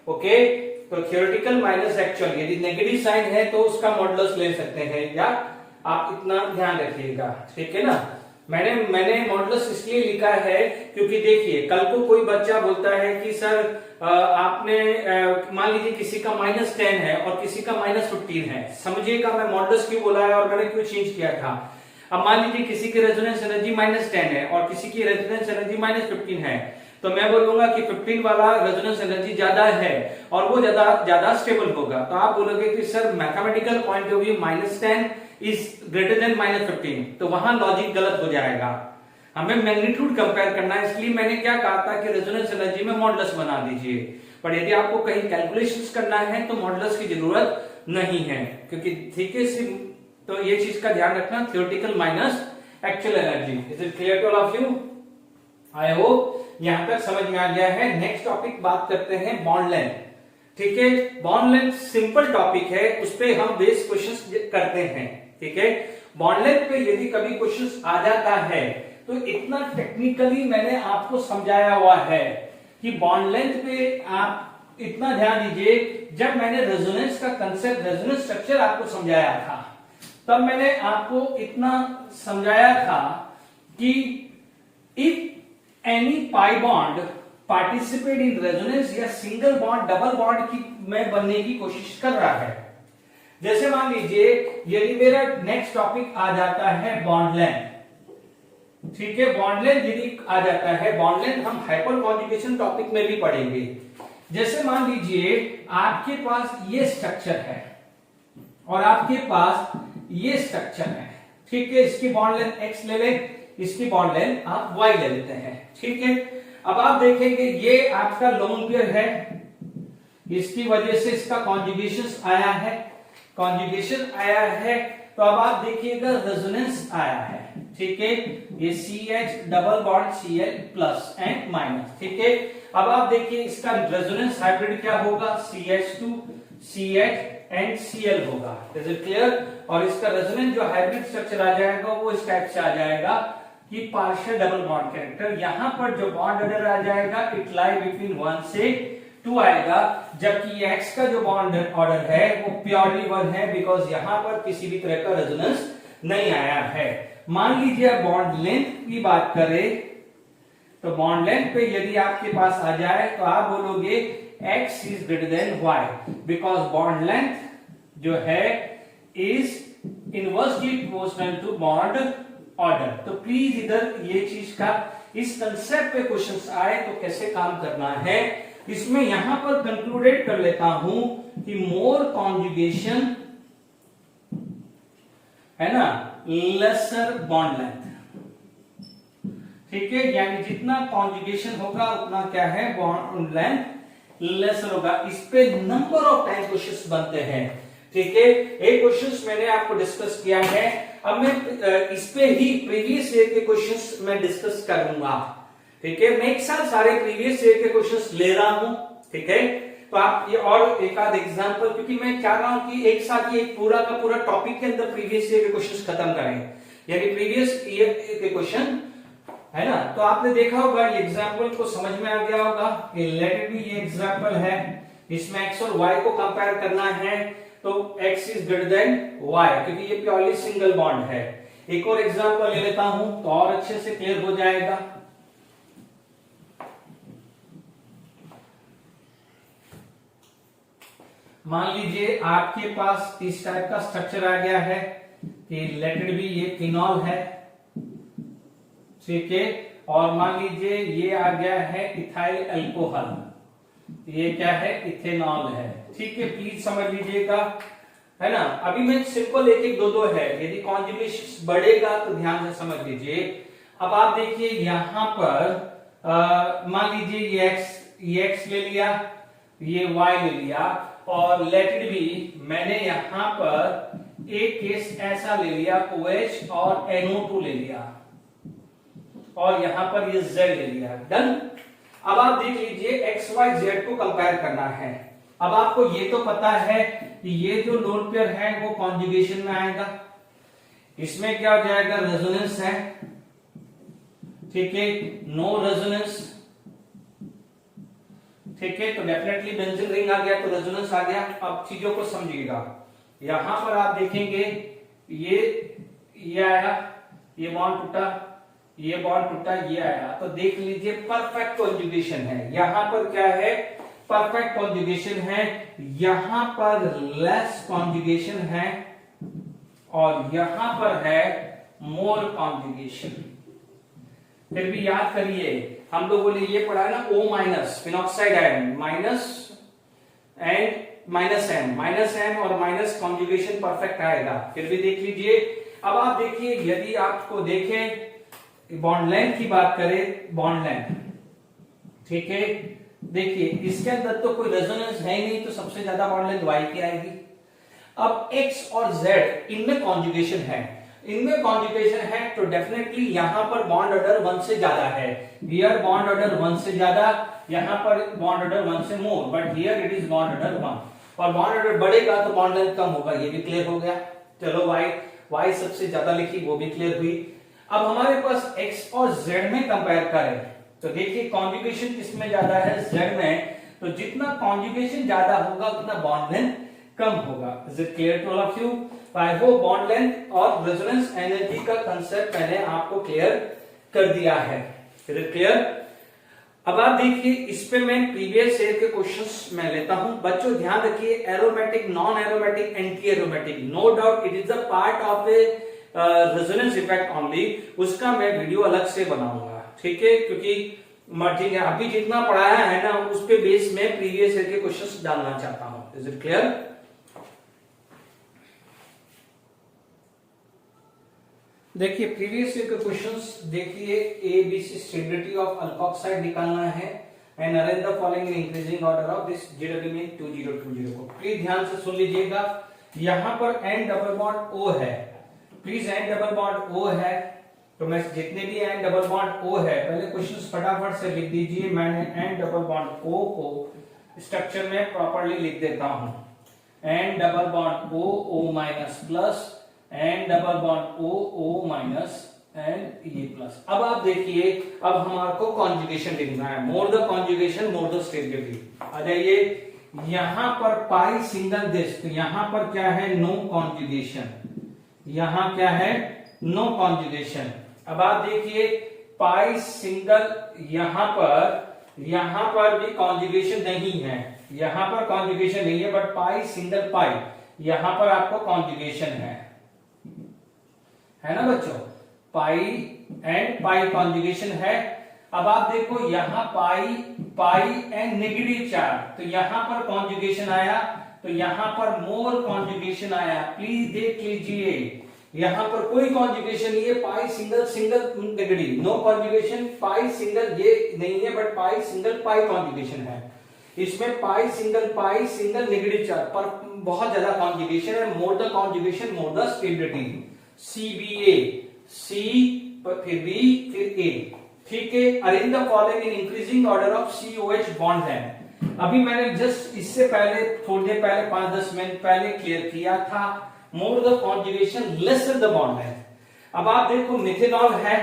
Speaker 1: ओके, तो थ्योरेटिकल माइनस एक्चुअल, यदि नेगेटिव साइन है तो उसका मॉडुलस ले सकते हैं, या आप इतना ध्यान रखिएगा। ठीक है ना, मैंने मॉडुलस इसलिए लिखा है क्योंकि देखिए कल को कोई बच्चा बोलता है कि सर आपने मान लीजिए किसी का -10 है और किसी का -15 है, समझिएगा मैं मॉडुलस क्यों बोला है और मैंने क्यों चेंज किया था। अब मान लीजिए किसी की रेजोनेंस एनर्जी -10 है और किसी की रेजोनेंस एनर्जी -15 है, तो मैं बोलूंगा कि 15 वाला रेजोनेंस एनर्जी ज्यादा है और वो ज्यादा स्टेबल होगा। तो आप बोलोगे कि sir mathematical point of view -10 is greater then -15, तो वहां लॉजिक गलत हो जाएगा। हमें मैग्नीट्यूड कंपेयर करना है, इसलिए मैंने क्या कहा था कि रेजोनेंस एनर्जी में मॉडुलस बना दीजिए। पर यदि आपको कहीं कैलकुलेशंस करना है तो मॉडुलस की जरूरत नहीं है, क्योंकि ठीक है, तो ये चीज का ध्यान रखना, theoretical minus actual energy. Is it clear to all of you? I hope यहां तक समझ में आ गया है। नेक्स्ट टॉपिक बात करते हैं बॉन्ड लेंथ। ठीक है, बॉन्ड लेंथ सिंपल टॉपिक है, उस पे हम बेस क्वेश्चंस करते हैं। ठीक है, बॉन्ड लेंथ पे यदि कभी क्वेश्चंस आ जाता है तो इतना टेक्निकली मैंने आपको समझाया हुआ है कि बॉन्ड लेंथ पे आप इतना ध्यान दीजिए। जब मैंने रेजोनेंस का कंसेप्ट, रेजोनेंस स्ट्रक्चर आपको समझाया था, तब मैंने आपको इतना समझाया था कि if any pi bond participate in resonance या सिंगल बॉन्ड डबल बॉन्ड की में बनने की कोशिश कर रहा है, जैसे मान लीजिए यदि मेरा नेक्स्ट टॉपिक आ जाता है बॉन्ड लेंथ। ठीक है, बॉन्ड लेंथ यदि आ जाता है, बॉन्ड लेंथ हम हाइपर कॉन्जुगेशन टॉपिक में भी पढ़ेंगे। जैसे मान लीजिए आपके पास ये स्ट्रक्चर है और आपके पास ये स्ट्रक्चर है। ठीक है, इसकी बॉन्ड लेंथ x ले लें, इसकी बॉन्ड लेंथ आप y ले लेते हैं। ठीक है, अब आप देखेंगे ये आपका लोन पेयर है, इसकी वजह से इसका कॉन्जुगेशन आया है, कॉन्जुगेशन आया है, तो अब आप देखिएगा रेजोनेंस आया है। ठीक है, ये CH double bond Cl plus and minus. ठीक है, अब आप देखिए इसका रेजोनेंस हाइब्रिड क्या होगा, CH2 CH एंड Cl होगा। Is it clear? और इसका रेजोनेंस जो हाइब्रिड स्ट्रक्चर आ जाएगा वो इस टाइप से आ जाएगा कि पार्शियल डबल बॉन्ड कैरेक्टर, यहां पर जो बॉन्ड ऑर्डर आ जाएगा इट लाई बिटवीन 1 से 2 आएगा, जबकि ये x का जो बॉन्ड ऑर्डर है वो प्योरली 1 है, बिकॉज यहां पर किसी भी तरह का रेजोनेंस नहीं आया है। मान लीजिए बॉन्ड लेंथ की बात करें तो बॉन्ड लेंथ पे यदि आपके पास आ जाए तो आप बोलोगे x is greater than y, because bond length जो है is inversely proportional to bond order. तो प्लीज इधर ये चीज का इस कंसेप्ट पे क्वेश्चंस आए तो कैसे काम करना है, इसमें यहां पर कंक्लूडेड कर लेता हूं कि मोर कॉन्जुगेशन है ना, लेसर बॉन्ड लेंथ। ठीक है, यानी जितना कॉन्जुगेशन होगा उतना क्या है बॉन्ड लेंथ लेसर होगा। इस पे नंबर ऑफ टाइम क्वेश्चंस बनते हैं, ठीक है। एक क्वेश्चंस मैंने आपको डिस्कस किया है, अब मैं इस पे ही प्रीवियस ईयर के क्वेश्चंस मैं डिस्कस करूंगा, ठीक है। मैं एक साथ सारे प्रीवियस ईयर के क्वेश्चंस ले रहा हूं, ठीक है। तो आप ये और एक आध एग्जांपल, क्योंकि मैं चाह रहा हूं कि एक साथ ये पूरा का पूरा टॉपिक के अंदर प्रीवियस ईयर के क्वेश्चंस खत्म करें, यानी प्रीवियस ईयर के क्वेश्चन, है ना। तो आपने देखा होगा, ये एग्जांपल को समझ में आ गया होगा कि लेट इट बी, ये एग्जांपल है, इसमें x और y को कंपेयर करना है, तो x is greater than y, क्योंकि ये प्योरली सिंगल बॉन्ड है। एक और एग्जांपल ले लेता हूं तो और अच्छे से क्लियर हो जाएगा। मान लीजिए आपके पास इस टाइप का स्ट्रक्चर आ गया है कि लेट इट बी, ये फिनॉल है, ठीक है, और मान लीजिए ये आ गया है इथाइल अल्कोहल, ये क्या है, इथेनॉल है, ठीक है। प्लीज समझ लीजिएगा, है ना। अभी मैं सिंपल एक एक दो दो है, यदि कॉन्जुगेशन बढ़ेगा तो ध्यान से समझ लीजिए। अब आप देखिए यहां पर मान लीजिए ये x ले लिया, ये y ले लिया, और लेट इट बी, मैंने यहां पर एक केस ऐसा ले लिया OH और NO2 ले लिया, और यहां पर ये Z ले लिया, डन। अब आप देख लीजिए x y z को कंपेयर करना है। अब आपको ये तो पता है कि ये जो लोन पेयर है वो कॉन्जुगेशन में आएगा, इसमें क्या हो जाएगा, रेजोनेंस है, ठीक है, नो रेजोनेंस, ठीक है। तो डेफिनेटली बेंजीन रिंग आ गया तो रेजोनेंस आ गया। अब चीजों को समझिएगा, यहां पर आप देखेंगे ये आया, ये बॉन्ड टूटा, ये बॉन्ड टूटा, ये आया, तो देख लीजिए परफेक्ट कॉन्जुगेशन है। यहां पर क्या है, परफेक्ट कॉन्जुगेशन है, यहां पर लेस कॉन्जुगेशन है, और यहां पर है मोर कॉन्जुगेशन। फिर भी याद करिए, हम लोगों ने ये पढ़ा है ना, O minus phenoxide ion minus and minus M और माइनस कॉन्जुगेशन परफेक्ट आएगा। फिर भी देख लीजिए। अब आप देखिए, यदि आपको देखें बॉन्ड लेंथ की बात करें, बॉन्ड लेंथ, ठीक है, देखिए इसके अंदर तो कोई रेजोनेंस है ही नहीं, तो सबसे ज्यादा बॉन्ड लेंथ y की आएगी। अब x और z इनमें कॉन्जुगेशन है, इनमें कॉन्जुगेशन है, तो डेफिनेटली यहां पर बॉन्ड ऑर्डर 1 से ज्यादा है, हियर बॉन्ड ऑर्डर 1 से ज्यादा, यहां पर बॉन्ड ऑर्डर 1 से more, but here it is bond order 1, और बॉन्ड ऑर्डर बढ़ेगा तो बॉन्ड लेंथ कम होगा, ये भी क्लियर हो गया। चलो y सबसे ज्यादा लिखी, वो भी क्लियर हुई। अब हमारे पास x और z में कंपेयर करें तो देखिए कॉन्जुगेशन किसमें ज्यादा है, z में, तो जितना कॉन्जुगेशन ज्यादा होगा उतना बॉन्ड लेंथ कम होगा। Is it clear to all of you? I hope bond length और रेजोनेंस एनर्जी का कंसेप्ट मैंने आपको क्लियर कर दिया है। Is it clear? अब आप देखिए, इस पे मैं प्रीवियस ईयर के क्वेश्चंस मैं लेता हूं। बच्चों ध्यान रखिए, aromatic, non aromatic, anti aromatic, no doubt it is a part of a resonance effect only, उसका मैं वीडियो अलग से बनाऊंगा, ठीक है, क्योंकि मर्जिंग है। अभी जितना पढ़ाया है ना, उस पे बेस में प्रीवियस ईयर के क्वेश्चंस डालना चाहता हूं। Is it clear? देखिए प्रीवियस ईयर के क्वेश्चंस देखिए, ABC स्टेबिलिटी ऑफ अल्कोक्साइड निकालना है and arrange the following in increasing order of this GW 2020 को। प्लीज ध्यान से सुन लीजिएगा। यहां पर N डबल बॉन्ड O है, please N double bond O है, तो मैं जितने भी N डबल बॉन्ड O है, पहले क्वेश्चंस फटाफट से लिख दीजिए। मैंने N डबल बॉन्ड O को स्ट्रक्चर में प्रॉपर्ली लिख देता हूं। N double bond O, O minus plus, N double bond O, O minus and ये प्लस। अब आप देखिए, अब हमारे को कॉन्जुगेशन लिखना है, more the conjugation more the stability. आ जाइए, यहां पर पाई सिंगल दिस, तो यहां पर क्या है, नो कॉन्जुगेशन, यहां क्या है, नो कॉन्जुगेशन। अब आप देखिए पाई सिंगल, यहां पर भी कॉन्जुगेशन नहीं है, यहां पर कॉन्जुगेशन नहीं है, बट पाई सिंगल पाई, यहां पर आपको कॉन्जुगेशन है ना बच्चों, पाई एंड पाई कॉन्जुगेशन है। अब आप देखो यहां पाई एंड नेगेटिव चार्ज, तो यहां पर कॉन्जुगेशन आया, तो यहां पर मोर कॉन्जुगेशन आया। प्लीज देख लीजिए, यहां पर कोई कॉन्जुगेशन नहीं है, पाई सिंगल नेगेटिव, नो कॉन्जुगेशन, पाई सिंगल ये नहीं है, but pi single pi conjugation है। इसमें पाई सिंगल नेगेटिव चार्ज पर बहुत ज्यादा कॉन्जुगेशन है, more the conjugation more the stability, CBA, C फिर B फिर A, ठीक है। Arrange the following in increasing order of COH bond length. अभी मैंने जस्ट इससे पहले थोड़ी देर पहले 5-10 मिनट पहले क्लियर किया था, मोर the conjugation less the bond length. अब आप देखो मिथेनॉल है,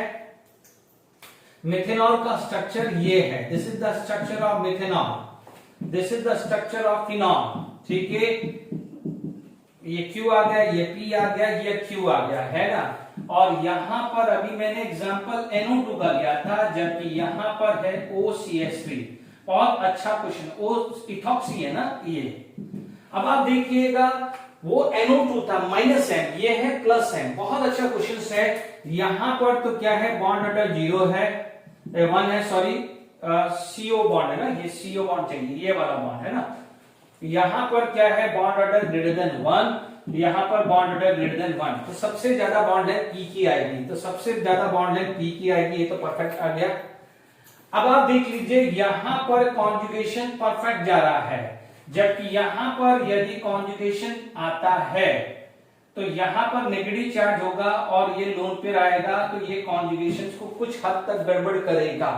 Speaker 1: मिथेनॉल का स्ट्रक्चर ये है, this is the structure of methanol, this is the structure of phenol, ठीक है। ये Q आ गया, ये P आ गया, ये Q आ गया, है ना। और यहां पर अभी मैंने एग्जांपल NO2 का लिया था, जबकि यहां पर है OCH3। बहुत अच्छा क्वेश्चन, O इथॉक्सी है ना ये। अब आप देखिएगा वो NO2 था -M, ये है +M, बहुत अच्छा क्वेश्चन है। यहां पर तो क्या है, बॉन्ड ऑर्डर 0 है, 1 है, सॉरी CO बॉन्ड है ना, ये CO बॉन्ड चाहिए, ये वाला बॉन्ड है ना। यहां पर क्या है, बॉन्ड ऑर्डर ग्रेटर देन 1, यहां पर बॉन्ड ऑर्डर ग्रेटर देन 1, तो सबसे ज्यादा बॉन्ड लेंथ P की आएगी, तो सबसे ज्यादा बॉन्ड लेंथ P की आएगी, ये तो परफेक्ट आ गया। अब आप देख लीजिए यहां पर कॉन्जुगेशन परफेक्ट जा रहा है, जबकि यहां पर यदि कॉन्जुगेशन आता है तो यहां पर नेगेटिव चार्ज होगा और ये लोन पेयर आएगा, तो ये कॉन्जुगेशन को कुछ हद तक गड़बड़ करेगा,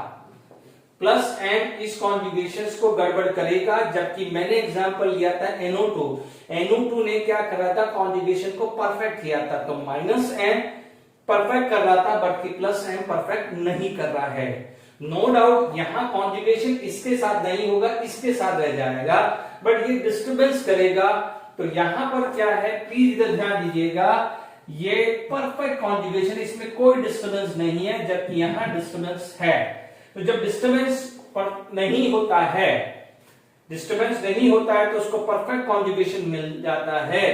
Speaker 1: +M इस कॉन्जुगेशंस को गड़बड़ करेगा। जबकि मैंने एग्जांपल लिया था NO2 ने क्या करा था, कॉन्जुगेशन को परफेक्ट किया था, तो -M परफेक्ट कर रहा था, बट +M परफेक्ट नहीं कर रहा है। नो डाउट यहां कॉन्जुगेशन इसके साथ नहीं होगा, इसके साथ रह जाएगा, बट ये डिस्टर्बेंस करेगा। तो यहां पर क्या है, प्लीज इधर ध्यान दीजिएगा, ये परफेक्ट कॉन्जुगेशन, इसमें कोई डिस्टर्बेंस नहीं है, जबकि यहां डिस्टर्बेंस है। तो जब डिस्टर्बेंस नहीं होता है, डिस्टर्बेंस नहीं होता है तो उसको परफेक्ट कॉन्जुगेशन मिल जाता है,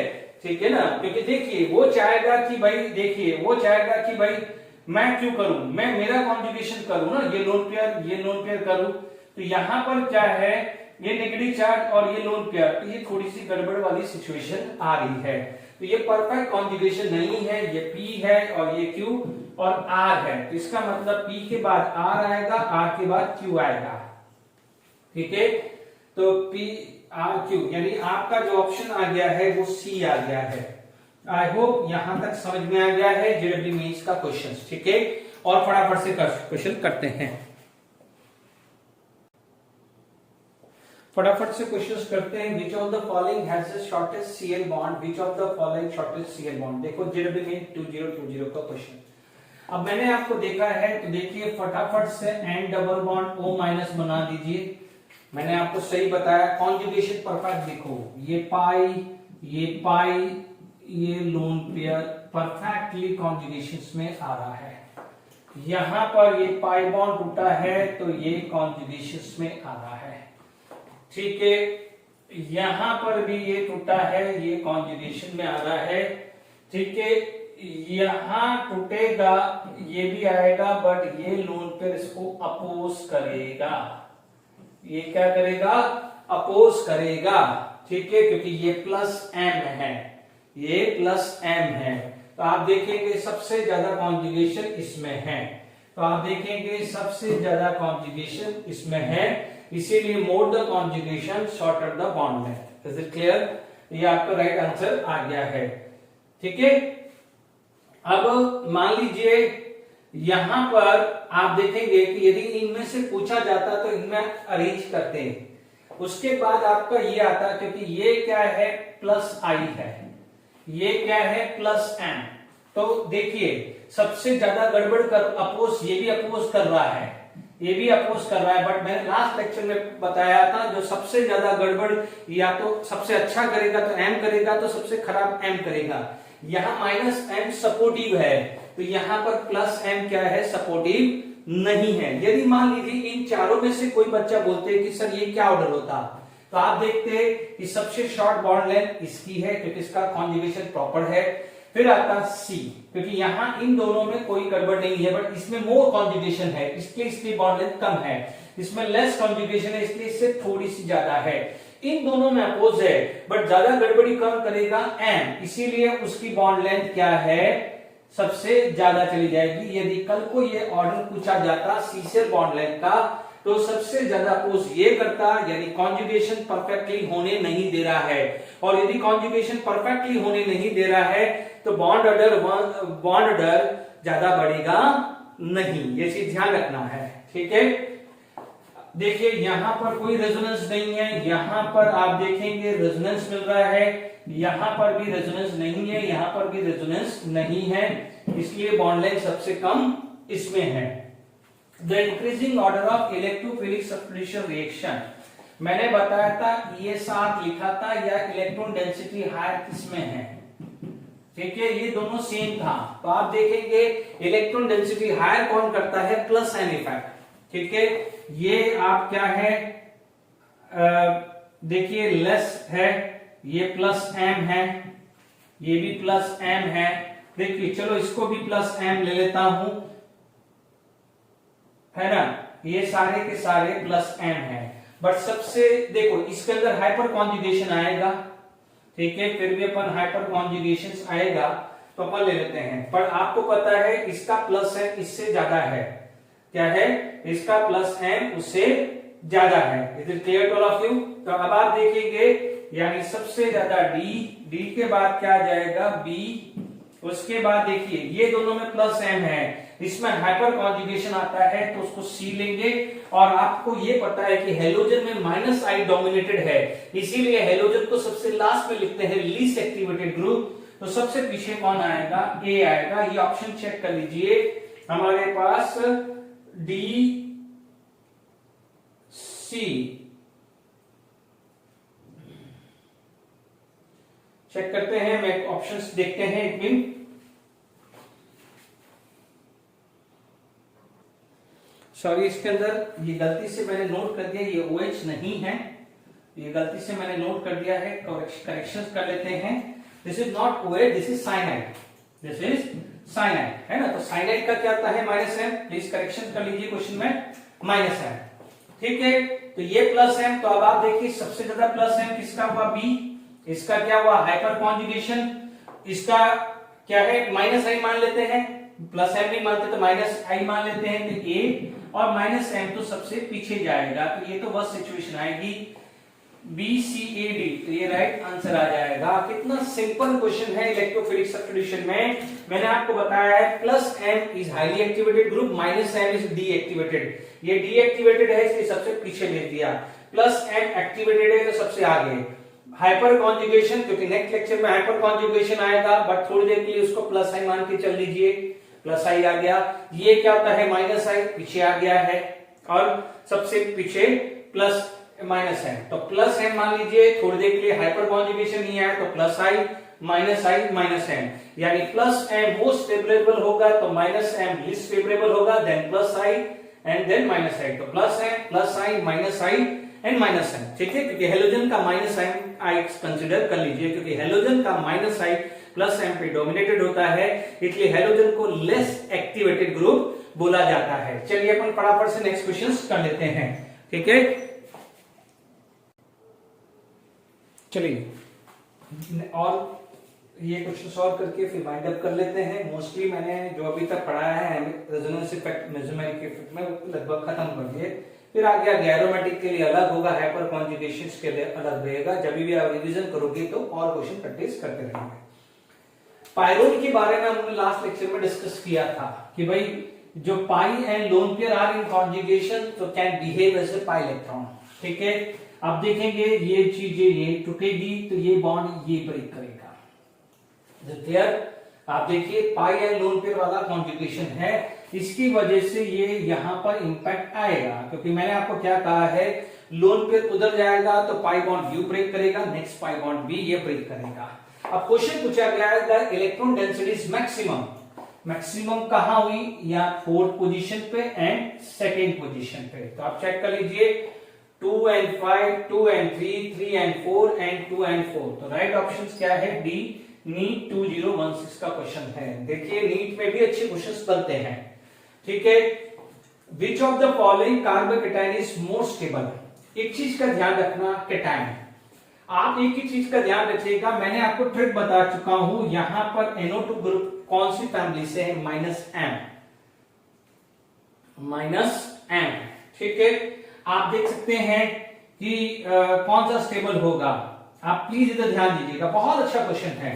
Speaker 1: ठीक है ना। क्योंकि देखिए वो चाहेगा कि भाई, देखिए वो चाहेगा कि भाई मैं क्यों करूं, मैं मेरा कॉन्जुगेशन करूं ना, ये लोन पेयर करूं, तो यहां पर क्या है, ये नेगेटिव चार्ज और ये लोन पेयर, तो ये थोड़ी सी गड़बड़ वाली सिचुएशन आ रही है, तो ये परफेक्ट कॉन्जुगेशन नहीं है। ये P है और ये Q और R है, तो इसका मतलब P के बाद R आएगा, R के बाद Q आएगा, ठीक है। तो P R Q यानी आपका जो ऑप्शन आ गया है वो C आ गया है। आई होप यहां तक समझ में आ गया है जेडब्ल्यू मेंस का क्वेश्चन, ठीक है। और फटाफट से क्वेश्चन करते हैं, फटाफट से क्वेश्चंस करते हैं। Which of the following has the shortest Cl bond, which of the following shortest Cl bond. देखो जेडब्ल्यू मेन 2020 का क्वेश्चन। अब मैंने आपको देखा है, तो देखिए फटाफट से N डबल बॉन्ड O- बना दीजिए। मैंने आपको सही बताया, कॉन्जुगेशन परफेक्ट देखो, ये पाई ये लोन पेयर परफेक्टली कॉन्जुगेशन में आ रहा है। यहां पर ये पाई बॉन्ड टूटा है तो ये कॉन्जुगेशन में आ रहा है, ठीक है। यहां पर भी ये टूटा है, ये कॉन्जुगेशन में आ रहा है, ठीक है। यहां टूटेगा, ये भी आएगा, बट ये लोन पेयर इसको अपोज करेगा, ये क्या करेगा, अपोज करेगा, ठीक है, क्योंकि ये +M है, ये +M है। तो आप देखेंगे सबसे ज्यादा कॉन्जुगेशन इसमें है, तो आप देखेंगे सबसे ज्यादा कॉन्जुगेशन इसमें है, इसीलिए मोर the conjugation shorter the bond length. Is it clear? ये आपका राइट आंसर आ गया है, ठीक है। अब मान लीजिए यहां पर आप देखेंगे कि यदि इनमें से पूछा जाता तो इनमें अरेंज करते हैं, उसके बाद आपका ये आता, क्योंकि ये क्या है +I है, ये क्या है +M, तो देखिए सबसे ज्यादा गड़बड़ कर अपोज, ये भी अपोज कर रहा है, ये भी अपोज कर रहा है, बट मैंने लास्ट लेक्चर में बताया था जो सबसे ज्यादा गड़बड़ या तो सबसे अच्छा करेगा तो M करेगा, तो सबसे खराब M करेगा। यहाँ -M सपोर्टिव है, तो यहाँ पर +M क्या है, सपोर्टिव नहीं है। यदि मान लीजिए इन चारों में से कोई बच्चा बोलते कि सर ये क्या ऑर्डर होता, तो आप देखते कि सबसे शॉर्ट बॉन्ड लेंथ इसकी है क्योंकि इसका कॉन्जुगेशन प्रॉपर है, फिर आता C, क्योंकि यहां इन दोनों में कोई गड़बड़ नहीं है, बट इसमें मोर कॉन्जुगेशन है इसलिए इसकी बॉन्ड लेंथ कम है, इसमें लेस कॉन्जुगेशन है इसलिए इससे थोड़ी सी ज्यादा है। इन दोनों में अपोज है, बट ज्यादा गड़बड़ी कम करेगा M, इसीलिए उसकी बॉन्ड लेंथ क्या है, सबसे ज्यादा चली जाएगी। यदि कल को ये ऑर्डर पूछा जाता C से बॉन्ड लेंथ का, तो सबसे ज्यादा अपोज ये करता, यानी कॉन्जुगेशन परफेक्टली होने नहीं दे रहा है। और यदि कॉन्जुगेशन परफेक्टली होने नहीं दे रहा है तो बॉन्ड ऑर्डर ज्यादा बढ़ेगा नहीं, ये चीज ध्यान रखना है। ठीक है, देखिए यहां पर कोई रेजोनेंस नहीं है, यहां पर आप देखेंगे रेजोनेंस मिल रहा है, यहां पर भी रेजोनेंस नहीं है, यहां पर भी रेजोनेंस नहीं है, इसलिए बॉन्ड लेंथ सबसे कम इसमें है। The increasing order of electrophilic substitution reaction, मैंने बताया था ये साथ लिखा था, या इलेक्ट्रॉन डेंसिटी हायर किसमें है। ठीक है, ये दोनों सेम था, तो आप देखेंगे इलेक्ट्रॉन डेंसिटी हायर कौन करता है, प्लस एम इफेक्ट। ठीक है, ये आप क्या है, देखिए लेस है, ये प्लस एम है, ये भी प्लस एम है। देखिए चलो इसको भी प्लस एम ले लेता हूं, है ना, ये सारे के सारे प्लस एम है। बट सबसे देखो इसके अंदर हाइपर कॉन्जुगेशन आएगा, ठीक है, फिर भी अपन हाइपर कॉन्जुगेशन आएगा तो अपन ले लेते हैं। पर आपको पता है इसका प्लस एम इससे ज्यादा है, क्या है, इसका प्लस एम उससे ज्यादा है। Is it clear to all of you? तो अब आप देखेंगे यानी सबसे ज्यादा डी के बाद क्या आ जाएगा, बी, उसके बाद देखिए ये दोनों में प्लस एम है, इसमें हाइपर कॉन्जुगेशन आता है तो उसको सी लेंगे। और आपको ये पता है कि हेलोजन में माइनस आई डोमिनेटेड है, इसीलिए हेलोजन को सबसे लास्ट में लिखते हैं लीस्ट एक्टिवेटेड ग्रुप। तो सबसे पीछे कौन आएगा, ए आएगा। ये ऑप्शन चेक कर लीजिए, हमारे पास डी सी, चेक करते हैं, मैं ऑप्शंस देखते हैं एक मिनट। सॉरी, इसके अंदर ये गलती से मैंने नोट कर दिया, ये OH नहीं है, ये गलती से मैंने नोट कर दिया है, करेक्शन कर लेते हैं। This is not OH, this is cyanide, this is cyanide, है ना। तो साइनाइड का क्या आता है, माइनस एम, प्लीज करेक्शन कर लीजिए क्वेश्चन में, माइनस एम। ठीक है, तो ये प्लस एम, तो अब आप देखिए सबसे ज्यादा प्लस एम किसका हुआ, बी, इसका क्या हुआ, हाइपर कॉन्जुगेशन, इसका क्या है, माइनस आई मान लेते हैं, प्लस एम नहीं मानते तो माइनस आई मान लेते हैं, तो ए और माइनस एम तो सबसे पीछे जाएगा, तो ये तो बस सिचुएशन आएगी BCAD, तो ये राइट आंसर आ जाएगा। कितना सिंपल क्वेश्चन है इलेक्ट्रोफिलिक सब्स्टिट्यूशन में। मैंने आपको बताया है plus M is highly activated group, minus M is deactivated. ये डीएक्टिवेटेड है इसलिए सबसे पीछे ले दिया, प्लस एम एक्टिवेटेड है तो सबसे आगे। हाइपर कॉन्जुगेशन, क्योंकि नेक्स्ट लेक्चर में हाइपर कॉन्जुगेशन आएगा, बट थोड़ी देर के लिए उसको प्लस आई मान के चल लीजिए, प्लस आई आ गया। ये क्या होता है, माइनस आई पीछे आ गया है, और सबसे पीछे प्लस माइनस एम, तो प्लस एम मान लीजिए, थोड़ी देर के लिए हाइपर कॉन्जुगेशन नहीं आया तो प्लस आई माइनस एम, यानी प्लस एम मोस्ट फेवरेबल होगा तो माइनस एम लीस्ट फेवरेबल होगा, then plus I and then minus I, तो plus M plus I and minus M. ठीक है, क्योंकि हेलोजन का माइनस एम आई कंसिडर कर लीजिए, क्योंकि हेलोजन का माइनस आई प्लस एम पे डोमिनेटेड होता है, इसलिए हेलोजन को लेस एक्टिवेटेड ग्रुप बोला जाता है। चलिए अपन फटाफट से नेक्स्ट क्वेश्चंस कर लेते हैं। ठीक है, चलिए और ये क्वेश्चन सॉल्व करके फिर वाइंड अप कर लेते हैं। मोस्टली मैंने जो अभी तक पढ़ाया है रेजोनेंस इफेक्ट, मेसोमेरिक इफेक्ट में लगभग खत्म कर दिए, फिर आगे एरोमेटिक के लिए अलग होगा, हाइपर कॉन्जुगेशंस के लिए अलग रहेगा। जब भी आप रिवीजन करोगे तो और क्वेश्चन प्रैक्टिस करते रहेंगे। पायरोल के बारे में हमने लास्ट लेक्चर में डिस्कस किया था कि भाई जो pi and lone pair are in conjugation तो can behave as a pi electron. ठीक है, अब देखेंगे ये चीजें ये टूटेगी तो ये बॉन्ड ये ब्रेक करेगा। क्लियर, आप देखिए पाई एंड लोन पेयर वाला कॉन्जुगेशन है, इसकी वजह से ये यहां पर इंपैक्ट आएगा, क्योंकि मैंने आपको क्या कहा है, लोन पेयर उधर जाएगा तो पाई बॉन्ड यू ब्रेक करेगा, नेक्स्ट पाई बॉन्ड बी ये ब्रेक करेगा। अब क्वेश्चन पूछा गया है the electron density is maximum, maximum कहां हुई, या फोर्थ पोजीशन पे एंड सेकेंड पोजीशन पे। तो आप चेक कर लीजिए 2 and 5, 2 and 3, 3 and 4 and 2 and 4। तो राइट ऑप्शन क्या है, डी, नीट 2016 का क्वेश्चन है। देखिए नीट में भी अच्छे क्वेश्चंस बनते हैं। ठीक है, which of the following carbocation is more stable. एक चीज का ध्यान रखना, केटायन, आप एक ही चीज का ध्यान रखिएगा, मैंने आपको ट्रिक बता चुका हूं, यहां पर NO2 ग्रुप कौन सी फैमिली से है, माइनस एम। ठीक है, आप देख सकते हैं कि कौन सा स्टेबल होगा। आप प्लीज इधर ध्यान दीजिएगा, बहुत अच्छा क्वेश्चन है।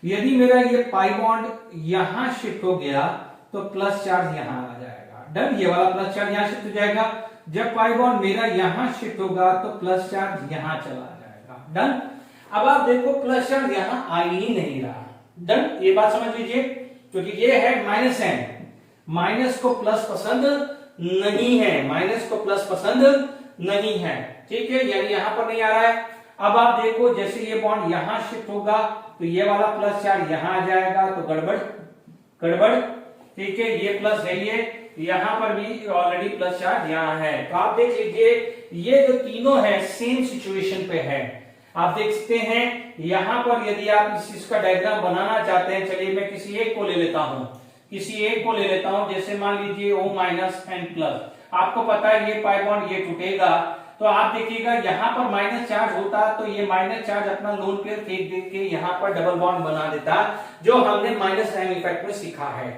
Speaker 1: यदि मेरा ये पाई बॉन्ड यहां शिफ्ट हो गया तो प्लस चार्ज यहां आ जाएगा। डन, ये वाला प्लस चार्ज यहां शिफ्ट हो जाएगा। जब पाई बॉन्ड मेरा यहां शिफ्ट होगा तो प्लस चार्ज यहां चला जाएगा। डन, अब आप देखो प्लस चार्ज यहां आ ही नहीं रहा। डन, ये बात समझ लीजिए, क्योंकि ये है माइनस एम, माइनस को प्लस पसंद नहीं है, माइनस को प्लस पसंद नहीं है। ठीक है, यानी यहां पर नहीं आ रहा है। अब आप देखो जैसे ये बॉन्ड यहां शिफ्ट होगा तो ये वाला प्लस चार्ज यहां आ जाएगा, तो गड़बड़ गड़बड़। ठीक है, ये प्लस है, ये यहां पर भी ऑलरेडी प्लस चार्ज यहां है। तो आप देख लीजिए ये जो तीनों है सेम सिचुएशन पे है। आप देख सकते हैं यहां पर यदि आप इस चीज का डायग्राम बनाना चाहते हैं, चलिए मैं किसी एक को ले लेता हूं, किसी एक को ले लेता हूं, जैसे मान लीजिए O माइनस एन प्लस। आपको पता है ये पाई बॉन्ड ये टूटेगा, तो आप देखिएगा यहां पर माइनस चार्ज होता तो ये माइनस चार्ज अपना लोन पेयर फेंक दे के यहां पर डबल बॉन्ड बना देता, जो हमने माइनस एम इफेक्ट में सीखा है।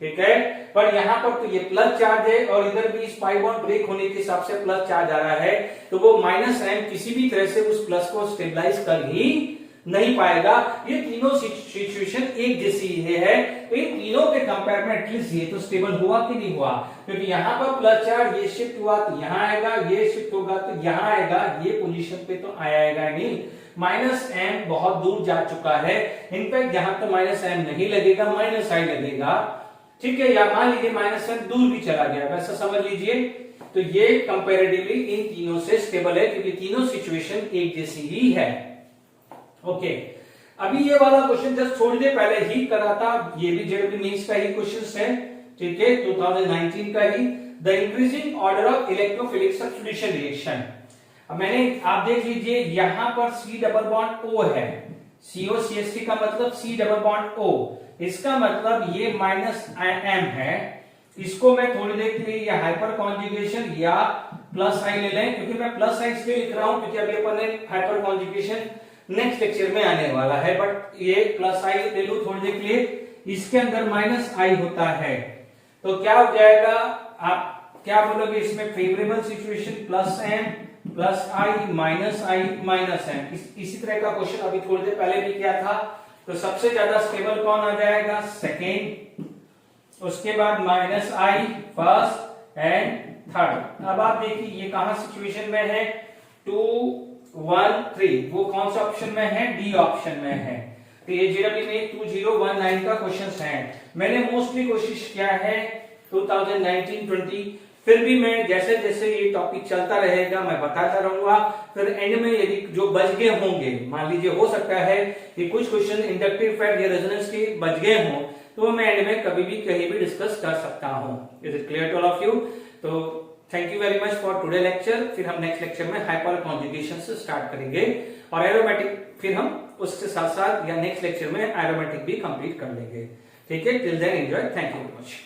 Speaker 1: ठीक है, पर यहां पर तो ये प्लस चार्ज है और इधर भी इस पाई बॉन्ड ब्रेक होने के हिसाब से प्लस चार्ज आ रहा है, तो वो माइनस एम किसी भी तरह से उस प्लस को स्टेबलाइज कर ही नहीं पाएगा। ये तीनों सिचुएशन एक जैसी है, तो इन तीनों के कंपेयर में एटलीस्ट ये तो स्टेबल हुआ कि नहीं हुआ, क्योंकि यहाँ पर प्लस चार्ज ये शिफ्ट हुआ तो यहाँ आएगा, ये शिफ्ट होगा तो यहाँ आएगा, ये पोजीशन पे तो आएगा नहीं। माइनस एम बहुत दूर जा चुका है, इनफैक्ट यहाँ तो माइनस एम नहीं लगेगा, माइनस आई लगेगा। ठीक है, या मान लीजिए माइनस एम दूर भी चला गया, वैसा समझ लीजिए। तो ये कंपेरेटिवली इन तीनों से स्टेबल है, क्योंकि तीनों सिचुएशन एक जैसी ही है। ओके, अभी ये वाला क्वेश्चन जस्ट थोड़ी देर पहले ही करा था, ये भी जेडबी मेंस का ही क्वेश्चन है। ठीक है, 2019 का ही, the increasing order of electrophilic substitution reaction. अब मैंने, आप देख लीजिए यहां पर C डबल बॉन्ड O है, COCH3 का मतलब C डबल बॉन्ड O, इसका मतलब ये माइनस M है। इसको मैं थोड़ी देर के लिए या हाइपर कॉन्जुगेशन या प्लस आई ले लें, क्योंकि मैं प्लस आई इसलिए लिख रहा हूं क्योंकि अभी अपन ने हाइपर कॉन्जुगेशन नेक्स्ट लेक्चर में आने वाला है, बट ये प्लस आई ले लू थोड़ी देर के लिए। इसके अंदर माइनस आई होता है, तो क्या हो जाएगा, आप क्या बोलोगे इसमें, favourable situation plus M plus I minus M. इसी तरह का क्वेश्चन अभी थोड़ी देर पहले भी किया था। तो सबसे ज्यादा स्टेबल कौन आ जाएगा, सेकेंड, उसके बाद minus I first and third. अब आप देखिए ये कहां सिचुएशन में है, 2 1 3, वो कौन सा ऑप्शन में है, डी ऑप्शन में है। तो ये जेडब्ल्यू में 2019 का क्वेश्चन है। मैंने मोस्टली कोशिश किया है 2019-20, फिर भी मैं जैसे जैसे ये टॉपिक चलता रहेगा मैं बताता रहूंगा। फिर एंड में यदि जो बच गए होंगे, मान लीजिए हो सकता है कि कुछ क्वेश्चन इंडक्टिव इफेक्ट या रेजोनेंस के बच गए हों, तो मैं एंड में कभी भी कहीं भी डिस्कस कर सकता हूं। Is it clear to all of you? तो thank you very much for today lecture. फिर हम नेक्स्ट लेक्चर में हाइपर कॉन्जुगेशन से स्टार्ट करेंगे और एरोमेटिक, फिर हम उसके साथ साथ या नेक्स्ट लेक्चर में एरोमेटिक भी कंप्लीट कर लेंगे। ठीक है, till then enjoy, thank you very much.